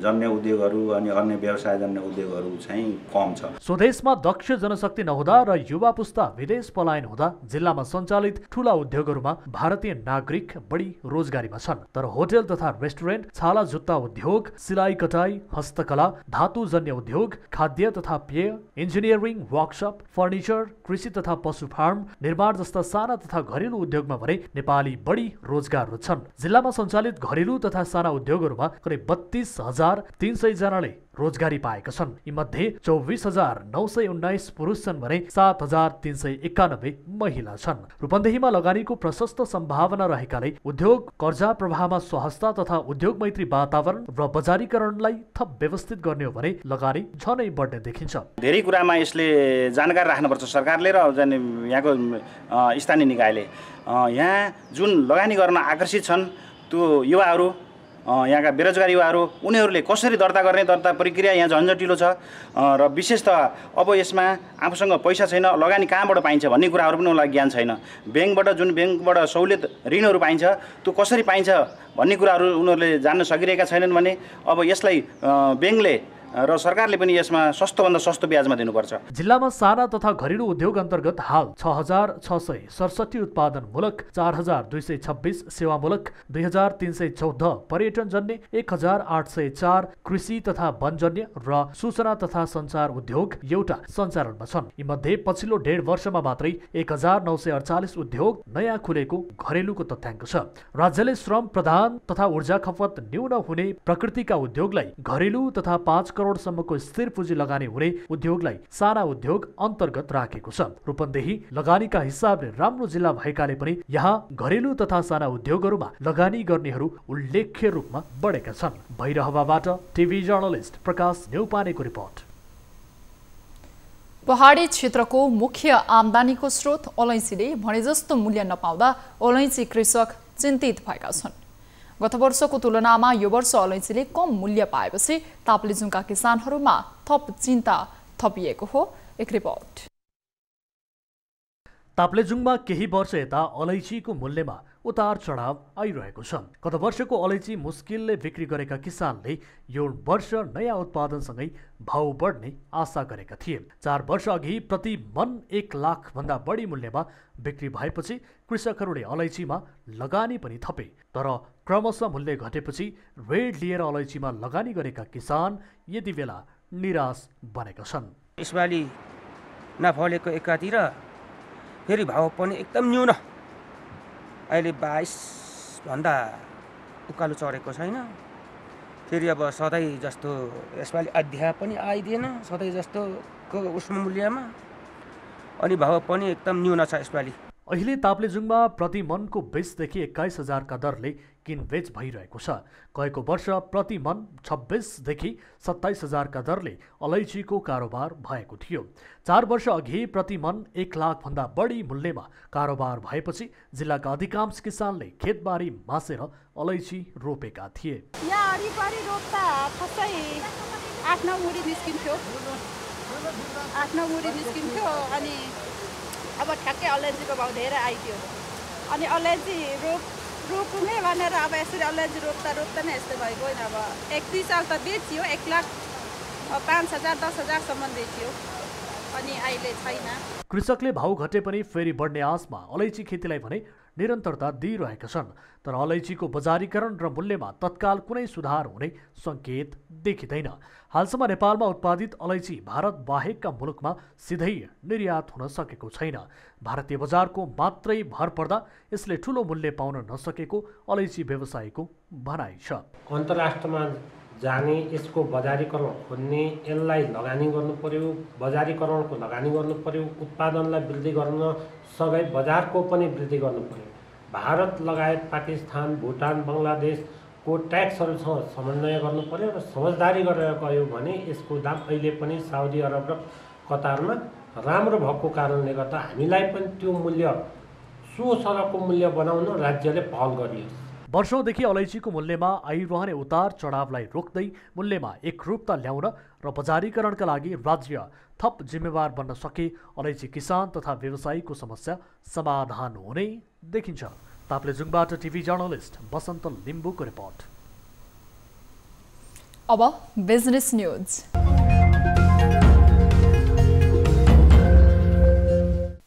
जन्य उद्योगहरू अनि अन्य व्यवसाय जन्य उद्योगहरू चाहिँ कम छ। स्वदेशमा दक्ष जनशक्ति नहुँदा र युवा पुस्ता विदेश पलायन हुँदा जिल्लामा सञ्चालित ठूला उद्योगहरूमा भारतीय नागरिक बढी रोजगारीमा छन्। तर होटल तथा रेस्टुरेन्ट, छाला जुत्ता उद्योग, सिलाइ कटाइ, हस्तकला, धातु जन्य उद्योग, खाद्य तथा पेय, इन्जिनियरिङ, वर्कसप, फर्निचर, कृषि तथा पशु फार्म, निर्माण जस्ता साना तथा घरेलु उद्योगमा भने नेपाली बढी रोजगारहरू छन्। जिल्लामा सञ्चालित घरेलु तथा साना उद्योगहरूमा करिब 32,300 जनाले रोजगारी पाएका छन्। यीमध्ये 24,919 पुरुष छन् भने 7,391 महिला छन्। रूपन्देहीमा लगानीको प्रशस्त सम्भावना रहेकाले उद्योग कर्जा प्रवाहमा सहजता तथा उद्योग मैत्री वातावरण र बजारीकरणलाई थप व्यवस्थित गर्ने हो भने लगानी झनै बढ्ने देखिन्छ। धेरै कुरामा यसले जानकारी राख्नुपर्छ सरकारले र यहाँको स्थानीय निकायले। यहाँ जुन लगानी गर्न आकर्षित छन् त्यो युवाहरू यहाँका बेरोजगार युवाहरू उनीहरूले कसरी दर्ता गर्ने, दर्ता प्रक्रिया यहाँ झन्झटिलो छ र विशेषतः अब यसमा आफूसँग पैसा छैन, लगानी कहाँबाट पाइन्छ भन्ने कुराहरू पनि उनीहरूलाई ज्ञान छैन। ब्याङ्कबाट सहुलियत ऋणहरू पाइन्छ, त्यो कसरी पाइन्छ भन्ने कुराहरू उनीहरूले जान्न सकिरहेका छैनन् भने अब यसलाई ब्याङ्कले र सरकारले पनि यसमा सस्तोभन्दा सस्तो ब्याजमा दिनुपर्छ। जिल्लामा साना तथा घरेलु उद्योग अन्तर्गत हाल 6,667 उत्पादनमूलक, 4,226 सेवामूलक, 2,314 पर्यटनजन्य, 1,804 कृषि तथा वनजन्य र सूचना तथा सञ्चार उद्योग एउटा सञ्चालनमा छन्। यीमध्ये पछिल्लो 1.5 वर्षमा मात्रै 1,948 उद्योग नयाँ खुलेको घरेलुको तथ्याङ्क छ। राज्यले श्रम प्रधान तथा ऊर्जा खपत न्यून हुने प्रकृतिका उद्योगलाई घरेलु तथा 5 करोडसम्मको स्थिर पुँजी लगानी हुने उद्योगलाई साना उद्योग अन्तर्गत राखेको छ। रूपन्देही लगानीका हिसाबले राम्रो जिल्ला भएकाले पनि यहाँ घरेलु तथा साना उद्योगहरूमा लगानी गर्नेहरू उल्लेख्य रूपमा बढेका छन्। भैरहवाबाट टिभी जर्नलिस्ट प्रकाश न्यौपानेको रिपोर्ट। पहाडी क्षेत्रको मुख्य आम्दानीको स्रोत अलैँचीले भने जस्तो मूल्य नपाउँदा अलैँची कृषक चिन्तित भएका छन्। गत वर्षको तुलनामा यो वर्ष अलैँचीले कम मूल्य पाएपछि ताप्लेजुङका किसानहरूमा थप चिन्ता थपिएको हो। एक रिपोर्ट। ताप्लेजुङमा केही वर्ष यता अलैँचीको मूल्यमा उतार चढाव आइरहेको छ। गत वर्षको अलैँची मुस्किलले बिक्री गरेका किसानले यो वर्ष नयाँ उत्पादनसँगै भाउ बढ्ने आशा गरेका थिए। 4 वर्ष अघि प्रति मन 1 लाख भन्दा बढी मूल्यमा बिक्री भएपछि कृषकहरूले अलैँचीमा लगानी पनि थपे। तर क्रमशः मूल्य घटेपछि रेड लिएर अलैँचीमा लगानी गरेका किसान यति बेला निराश बनेका छन्। यसपालि नफलेको एकातिर फेरि भाउ पनि एकदम न्यून, अहिले 22 भन्दा उकालो चढेको छैन। फेरि अब सधैँ जस्तो यसपालि अध्याय पनि आइदिएन सधैँ जस्तोको उसमा मूल्यमा, अनि भाउ पनि एकदम न्यून छ यसपालि। अहिले ताप्लेजुङमा प्रति मनको 20 देखि 21,000 का दरले किनबेच भइरहेको छ। गएको वर्ष प्रति मन 26 देखि 27,000 का दरले अलैँचीको कारोबार भएको थियो। 4 वर्ष अघि प्रति मन 1 लाख भन्दा बढी मूल्यमा कारोबार भएपछि जिल्लाका अधिकांश किसानले खेतबारी मासेर अलैँची रोपेका थिए। यहाँ वरिपरि रोप्दा खसै 8-9 मुडी निस्किन्थ्यो, 8-9 मुडी निस्किन्थ्यो। अनि अब ठ्याक्कै अलैँचीको भाउ धेरै आइदियो। अनि अलैँची रोप्ने भनेर अब यसरी अलैँची रोप्दा नै यस्तै भएको होइन। अब 1-2 साल त बेचियो, 1,05,000-10,000सम्म बेचियो, अनि अहिले छैन। कृषकले भाउ घटे पनि फेरि बढ्ने आशमा अलैँची खेतीलाई भने निरन्तरता दिइरहेका छन्। तर अलैँचीको बजारीकरण र मूल्यमा तत्काल कुनै सुधार हुने सङ्केत देखिँदैन। हालसम्म नेपालमा उत्पादित अलैँची भारत बाहेकका मुलुकमा सिधै निर्यात हुन सकेको छैन। भारतीय बजारको मात्रै भर पर्दा यसले ठुलो मूल्य पाउन नसकेको अलैँची व्यवसायीको भनाइ छ। अन्तर्राष्ट्रमा जाने, यसको बजारीकरण खोज्ने, यसलाई लगानी गर्नु पर्यो, बजारीकरणको लगानी गर्नु पर्यो, उत्पादनलाई वृद्धि गर्न सँगै बजारको पनि वृद्धि गर्नु पर्यो। भारत लगायत पाकिस्तान, भुटान, बङ्गलादेशको ट्याक्सहरूसँग समन्वय गर्नु पर्यो र समझदारी गरेर गयो भने यसको दाम अहिले पनि साउदी अरब र कतारमा राम्रो भएको कारणले गर्दा हामीलाई पनि त्यो मूल्य सोसरको मूल्य बनाउन राज्यले पहल गरियो। वर्षौंदेखि अलैँचीको मूल्यमा आइरहने उतार चढावलाई रोक्दै मूल्यमा एकरूपता ल्याउन र बजारीकरणका लागि राज्य थप जिम्मेवार बन्न सके अलैँची किसान तथा व्यवसायीको समस्या समाधान हुने देखिन्छ। ताप्लेजुङबाट टिभी जर्नलिस्ट बसन्त लिम्बुको रिपोर्ट। अब बिजनेस न्यूज।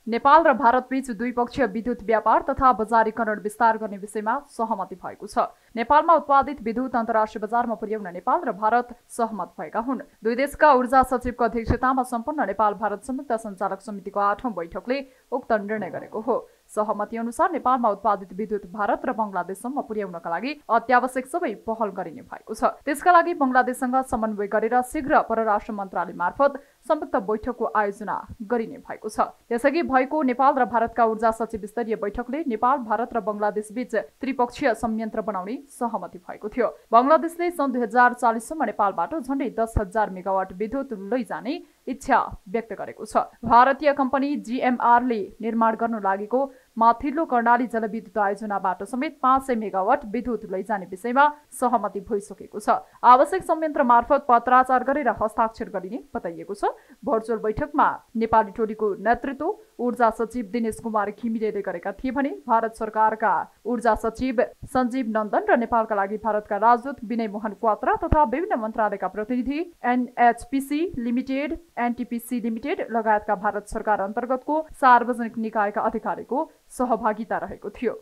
नेपाल र भारतबीच द्विपक्षीय विद्युत व्यापार तथा बजारीकरण विस्तार गर्ने विषयमा सहमति भएको छ। नेपालमा उत्पादित विद्युत अन्तर्राष्ट्रिय बजारमा पुर्याउन नेपाल र भारत सहमत भएका हुन्। दुई देशका ऊर्जा सचिवको अध्यक्षतामा सम्पन्न नेपाल भारत संयुक्त सञ्चालक समितिको 8औं बैठकले उक्त निर्णय गरेको हो। सहमति अनुसार नेपालमा उत्पादित विद्युत भारत र बंगलादेशसम्म पुर्याउनका लागि अत्यावश्यक सबै पहल गरिने भएको छ। त्यसका लागि बंगलादेशसँग समन्वय गरेर शीघ्र परराष्ट्र मन्त्रालय मार्फत संयुक्त बैठकको आयोजना गरिने भएको छ। यसअघि भएको नेपाल र भारतका ऊर्जा सचिव स्तरीय बैठकले नेपाल, भारत र बंगलादेश बीच त्रिपक्षीय संयन्त्र बनाउने सहमति भएको थियो। बंगलादेशले सन् 2040 सम्म नेपालबाट झण्डै 10,000 मेगावाट विद्युत लैजाने इच्छा व्यक्त गरेको छ। भारतीय कम्पनी GMR ले निर्माण गर्न लागेको माथिल्लो कर्णाली जलविद्युत आयोजनाबाट समेत 500 मेगावाट विद्युत लैजाने विषयमा सहमति भइसकेको छ। आवश्यक संयन्त्र मार्फत पत्राचार गरेर हस्ताक्षर गरिने बताइएको छ। भर्चुअल बैठकमा नेपाली टोलीको नेतृत्व ऊर्जा सचिव दिनेश कुमार घिमिरेले गरेका थिए भने भारत सरकारका ऊर्जा सचिव सञ्जीव नन्दन र नेपालका लागि भारतका राजदूत विनय मोहन क्वात्रा तथा विभिन्न मन्त्रालयका प्रतिनिधि एनएचपीसी लिमिटेड, एनटीपीसी लिमिटेड लगायतका भारत सरकार अन्तर्गतको सार्वजनिक निकायका अधिकारीको सहभागिता रहेको थियो।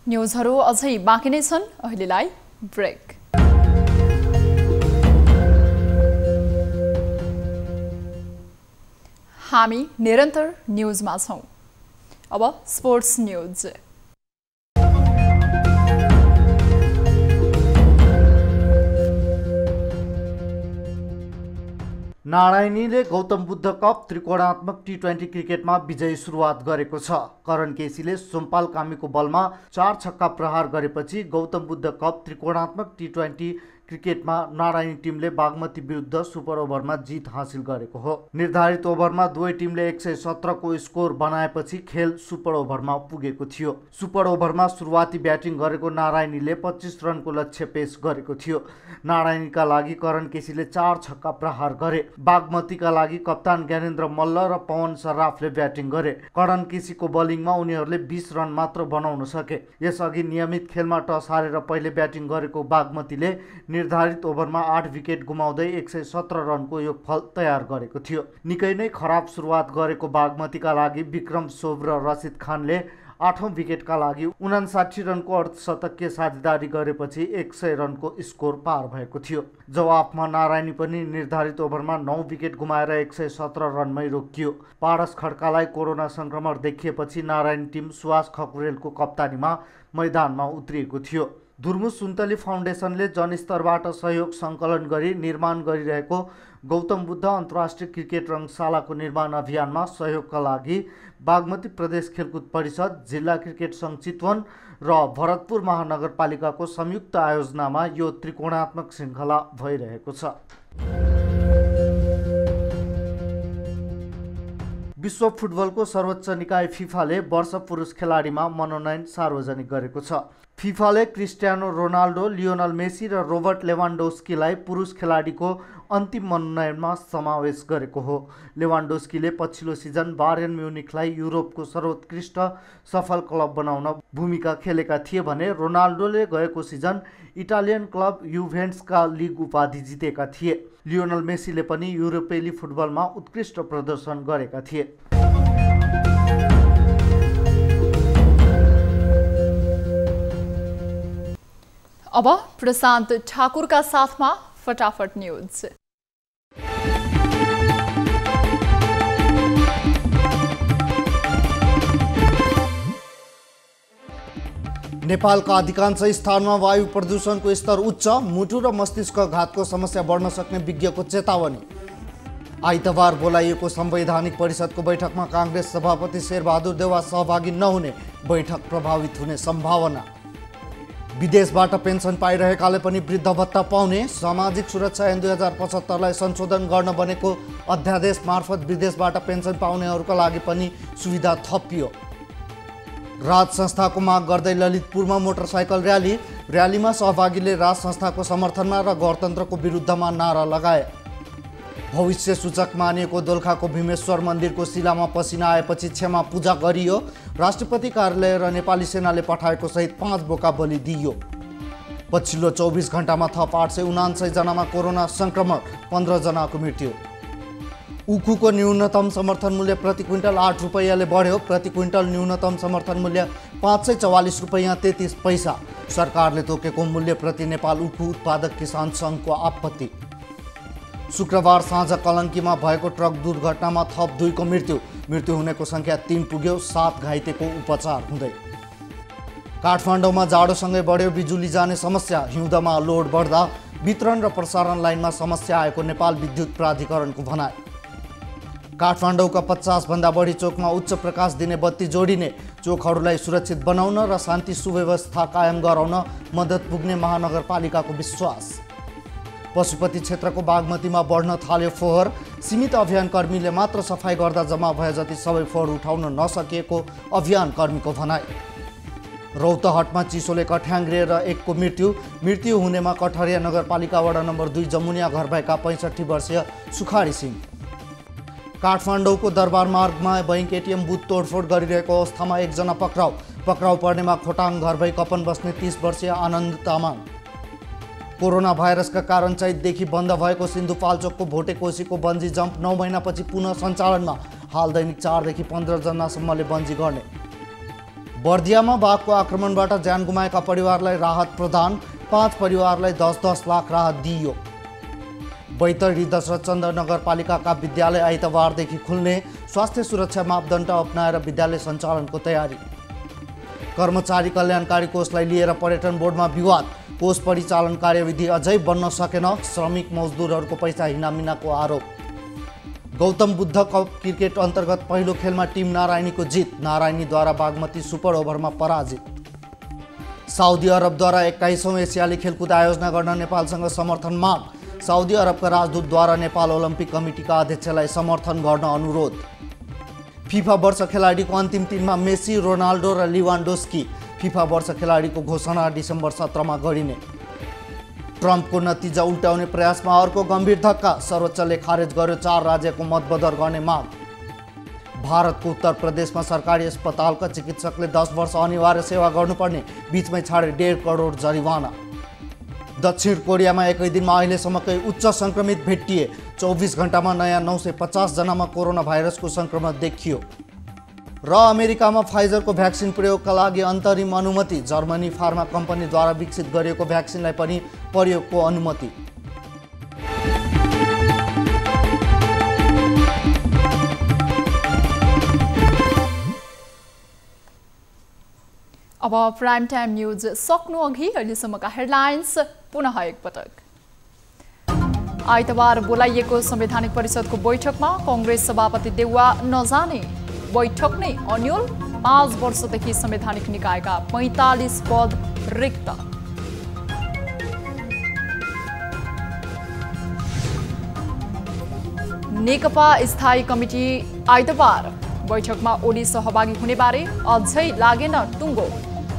न्युजहरू अझै बाँकी नै छन्, अहिलेलाई ब्रेक। हामी निरन्तर न्युजमा छौं। अब स्पोर्ट्स न्युज। नारायणीले गौतम बुद्ध कप त्रिकोणात्मक टी20 क्रिकेटमा विजयी सुरुवात गरेको छ। करण केसीले सोमपाल कामीको बलमा 4 छक्का प्रहार गरेपछि गौतम बुद्ध कप त्रिकोणात्मक टी20 क्रिकेटमा नारायणी टिमले बागमती विरुद्ध सुपर ओभरमा जित हासिल गरेको हो। निर्धारित ओभरमा दुवै टिमले 117 को स्कोर बनाएपछि खेल सुपर ओभरमा पुगेको थियो। सुपर ओभरमा सुरुवाती ब्याटिङ गरेको नारायणीले 25 रनको लक्ष्य पेश गरेको थियो। नारायणीका लागि करण केसीले 4 छक्का प्रहार गरे। बागमतीका लागि कप्तान ज्ञानेन्द्र मल्ल र पवन सर्राफले ब्याटिङ गरे। करण केसीको बलिङमा उनीहरूले 20 रन मात्र बनाउन सके। यसअघि नियमित खेलमा टस हारेर पहिले ब्याटिङ गरेको बागमतीले निर्धारित ओभरमा 8 विकेट गुमाउँदै 117 रनको योगफल तयार गरेको थियो। निकै नै खराब सुरुवात गरेको बागमतीका लागि विक्रम सोभ र रसिद खानले 8औं विकेटका लागि 59 रनको अर्धशतकीय साझेदारी गरेपछि 100 रनको स्कोर पार भएको थियो। जवाफमा नारायणी पनि निर्धारित ओभरमा 9 विकेट गुमाएर 117 रनमै रोकियो। पारस खड्कालाई कोरोना संक्रमण देखिएपछि नारायणी टिम सुवास खकुरेलको कप्तानीमा मैदानमा उत्रिएको थियो। धुर्मु सुन्तली फाउन्डेसनले जनस्तरबाट सहयोग सङ्कलन गरी निर्माण गरिरहेको गौतम बुद्ध अन्तर्राष्ट्रिय क्रिकेट रङ्गशालाको निर्माण अभियानमा सहयोगका लागि बागमती प्रदेश खेलकुद परिषद, जिल्ला क्रिकेट सङ्घ चितवन र भरतपुर महानगरपालिकाको संयुक्त आयोजनामा यो त्रिकोणात्मक श्रृङ्खला भइरहेको छ। विश्व फुटबलको सर्वोच्च निकाय फिफाले वर्ष पुरुष खेलाडीमा मनोनयन सार्वजनिक गरेको छ। फिफाले क्रिस्टियानो रोनाल्डो, लियोनल मेसी र रोबर्ट लेवान्डोस्कीलाई पुरुष खेलाडीको अन्तिम मनोनयनमा समावेश गरेको हो। लेवान्डोस्कीले पछिल्लो सिजन बायर्न म्युनिखलाई युरोपको सर्वोत्कृष्ट सफल क्लब बनाउन भूमिका खेलेका थिए भने रोनाल्डोले गएको सिजन इटालियन क्लब युभेन्टसका लिग उपाधि जितेका थिए। लियोनल मेसीले पनि युरोपेली फुटबलमा उत्कृष्ट प्रदर्शन गरेका थिए। अब प्रशान्त ठाकुरका साथमा फटाफट न्युज। नेपालका अधिकांश स्थानमा वायु प्रदूषणको स्तर उच्च, मुटु र मस्तिष्क घातको समस्या बढ्न सक्ने विज्ञको चेतावनी। आइतबार बोलाइएको संवैधानिक परिषदको बैठकमा कांग्रेस सभापति शेरबहादुर देउवा सहभागी नहुने, बैठक प्रभावित हुने सम्भावना। विदेशबाट पेन्सन पाइरहेकाले पनि वृद्ध भत्ता पाउने, सामाजिक सुरक्षा ऐन 2075लाई संशोधन गर्न बनेको अध्यादेश मार्फत विदेशबाट पेन्सन पाउनेहरूका लागि पनि सुविधा थपियो। राज संस्थाको माग गर्दै ललितपुरमा मोटरसाइकल र्यालीमा सहभागीले राज संस्थाको समर्थनमा र गणतन्त्रको विरुद्धमा नारा लगाए। भविष्य सूचक मानिएको दोलखाको भीमेश्वर मन्दिरको शिलामा पसिना आएपछि क्षमा पूजा गरियो। राष्ट्रपति कार्यालय र नेपाली सेनाले पठाएको सहित 5 बोका बलि दिइयो। पछिल्लो 24 घण्टामा थप 879 जनामा कोरोना संक्रमण, 15 जनाको मृत्यु। उखुको न्यूनतम समर्थन मूल्य प्रति क्विन्टल 8 रुपैयाँले बढ्यो। प्रति क्विन्टल न्यूनतम समर्थन मूल्य 544 रुपैयाँ 33 पैसा। सरकारले तोकेको मूल्य प्रति नेपाल उखु उत्पादक किसान सङ्घको आपत्ति। शुक्रबार साँझ कलङ्कीमा भएको ट्रक दुर्घटनामा थप 2 को मृत्यु हुनेको सङ्ख्या 3 पुग्यो। 7 घाइतेको उपचार हुँदै। काठमाडौँमा जाडोसँगै बढ्यो बिजुली जाने समस्या। हिउँदमा लोड बढ्दा वितरण र प्रसारण लाइनमा समस्या आएको नेपाल विद्युत प्राधिकरणको भनाइ। काठमाडौँका 50 भन्दा बढी चोकमा उच्च प्रकाश दिने बत्ती जोडिने, चोकहरूलाई सुरक्षित बनाउन र शान्ति सुव्यवस्था कायम गराउन मद्दत पुग्ने महानगरपालिकाको विश्वास। पशुपति क्षेत्रको बागमतीमा बढ्न थाल्यो फोहोर। सीमित अभियान कर्मीले मात्र सफाई गर्दा जम्मा भए जति सबै फोहोर उठाउन नसकिएको अभियान कर्मीको भनाइ। रौतहटमा चिसोले कठ्याङ्ग्रिएर एकको मृत्यु हुनेमा कठरिया नगरपालिका वडा नम्बर 2 जमुनिया घर भएका 65 वर्षीय सुखारी सिंह। काठमाडौँको दरबार मार्गमा बैंक एटिएम बुथ तोडफोड गरिरहेको अवस्थामा एकजना पक्राउ पर्नेमा खोटाङ घर भई कपन बस्ने 30 वर्षीय आनन्द तामाङ। कोरोना भाइरसका कारण चैतदेखि बन्द भएको सिन्धुपाल्चोकको भोटेकोसीको बन्जी जम्प 9 महिनापछि पुनः सञ्चालनमा। हाल दैनिक 4 देखि 15 जनासम्मले बन्जी गर्ने। बर्दियामा बाघको आक्रमणबाट ज्यान गुमाएका परिवारलाई राहत प्रदान। 5 परिवारलाई 10-10 लाख राहत दिइयो। बैतडी दशरथचन्द्र नगरपालिकाका विद्यालय आइतबारदेखि खुल्ने। स्वास्थ्य सुरक्षा मापदण्ड अपनाएर विद्यालय सञ्चालनको तयारी। कर्मचारी कल्याणकारी कोषलाई लिएर पर्यटन बोर्डमा विवाद। कोष परिचालन कार्यविधि अझै बन्न सकेन। श्रमिक मजदुरहरूको पैसा हिनामिनाको आरोप। गौतम बुद्ध कप क्रिकेट अन्तर्गत पहिलो खेलमा टिम नारायणीको जित। नारायणीद्वारा बागमती सुपर ओभरमा पराजित। साउदी अरबद्वारा 21औं एसियाली खेलकुद आयोजना गर्न नेपालसँग समर्थन माग। साउदी अरबका राजदूतद्वारा नेपाल ओलम्पिक कमिटीका अध्यक्षलाई समर्थन गर्न अनुरोध। फिफा वर्ष खेलाडीको अन्तिम 3मा मेसी, रोनाल्डो र लिवान्डोस्की। फिफा वर्ष खेलाडीको घोषणा डिसेम्बर 17मा गरिने। ट्रम्पको नतिजा उल्टाउने प्रयासमा अर्को गम्भीर धक्का। सर्वोच्चले खारेज गर्यो 4 राज्यको मतबदल गर्ने माग। भारतको उत्तर प्रदेशमा सरकारी अस्पतालका चिकित्सकले 10 वर्ष अनिवार्य सेवा गर्नुपर्ने। बीचमै छाडे 1.5 करोड जरिवाना। दक्षिण कोरियामा एकै दिनमा अहिलेसम्मकै उच्च सङ्क्रमित भेटिए। 24 घण्टामा नयाँ 950 जनामा कोरोना भाइरसको सङ्क्रमण देखियो। र अमेरिकामा फाइजरको भ्याक्सिन प्रयोगका लागि अन्तरिम अनुमति। जर्मनी फार्मा कम्पनीद्वारा विकसित गरिएको भ्याक्सिनलाई पनि प्रयोगको अनुमति। अब प्राइम टाइम न्यूज सक्नु अघि अहिलेसम्मका हेडलाइन्स पुनः एकपटक। आइतबार बोलाइएको संवैधानिक परिषदको बैठकमा कांग्रेस सभापति देउवा नजाने। बैठक नै अन्यल। 5 वर्षदेखि संवैधानिक निकायका 45 पद रिक्त। नेकपा स्थायी कमिटी आइतबार बैठकमा ओली सहभागी हुने बारे अझै लागेन टुङ्गो।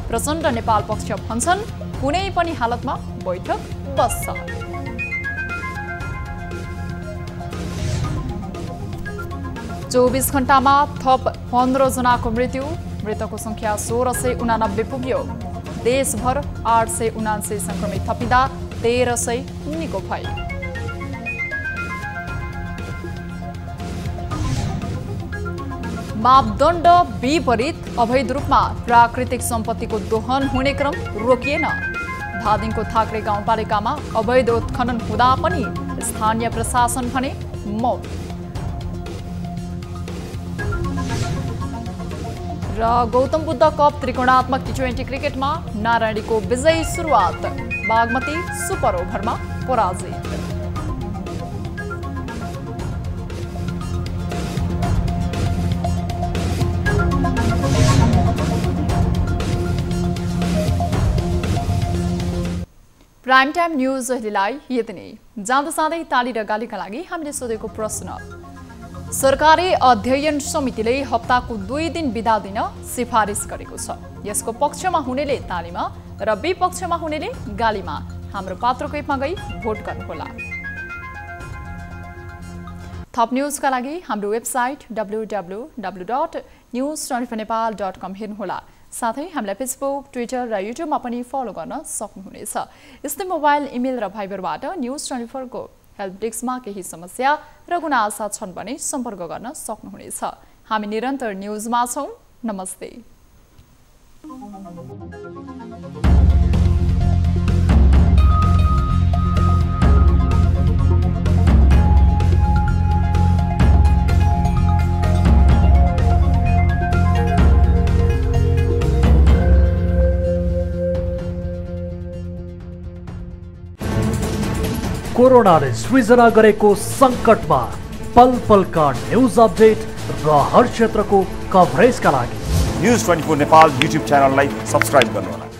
प्रचण्ड नेपाल पक्ष भन्छन् कुनै पनि हालतमा बैठक बस्छ। चौबीस घण्टामा थप 15 जनाको मृत्यु। मृतकको संख्या 1689 पुग्यो। देशभर 879 संक्रमित थपिँदा 1300 निको भए। मापदण्ड विपरीत अवैध रूपमा प्राकृतिक सम्पत्तिको दोहन हुने क्रम रोकिएन। धादिङको थाक्रे गाउँपालिकामा अवैध उत्खनन हुँदा पनि स्थानीय प्रशासन भने मौन। र गौतम बुद्ध कप त्रिकोणात्मक T20 क्रिकेटमा नारायणीको विजयी सुरुवात। बागमती सुपर ओभरमा पराजित। प्राइम टाइम न्यूज अहिलेलाई यति नै। जाँदा साँदै ताली र गालीका लागि हामीले सोधेको प्रश्न। सरकारी अध्ययन समितिले हप्ताको 2 दिन बिदा दिन सिफारिस गरेको छ। यसको पक्षमा हुनेले तालीमा र विपक्षमा हुनेले गालीमा हाम्रो पात्रको एपमा गई भोट गर्नुहोला। थप न्यूजका लागि हाम्रो वेबसाइट www.news24nepal.com हेर्नुहोला। साथै हामीलाई फेसबुक, ट्विटर र युट्युबमा पनि फलो गर्न सक्नुहुनेछ। यस्तै मोबाइल, इमेल र भाइबरबाट न्यूज24 को हेल्प डेस्कमा केही समस्या र गुनासा छन् भने सम्पर्क गर्न सक्नुहुनेछ। हामी निरन्तर न्यूजमा छौं। नमस्ते। कोरोनाले सृजना गरेको संकटमा पल पलका न्यूज अपडेट र हर क्षेत्रको कभरेजका लागि न्यूज 24 नेपाल युट्युब च्यानललाई सब्स्क्राइब गर्नुहोला।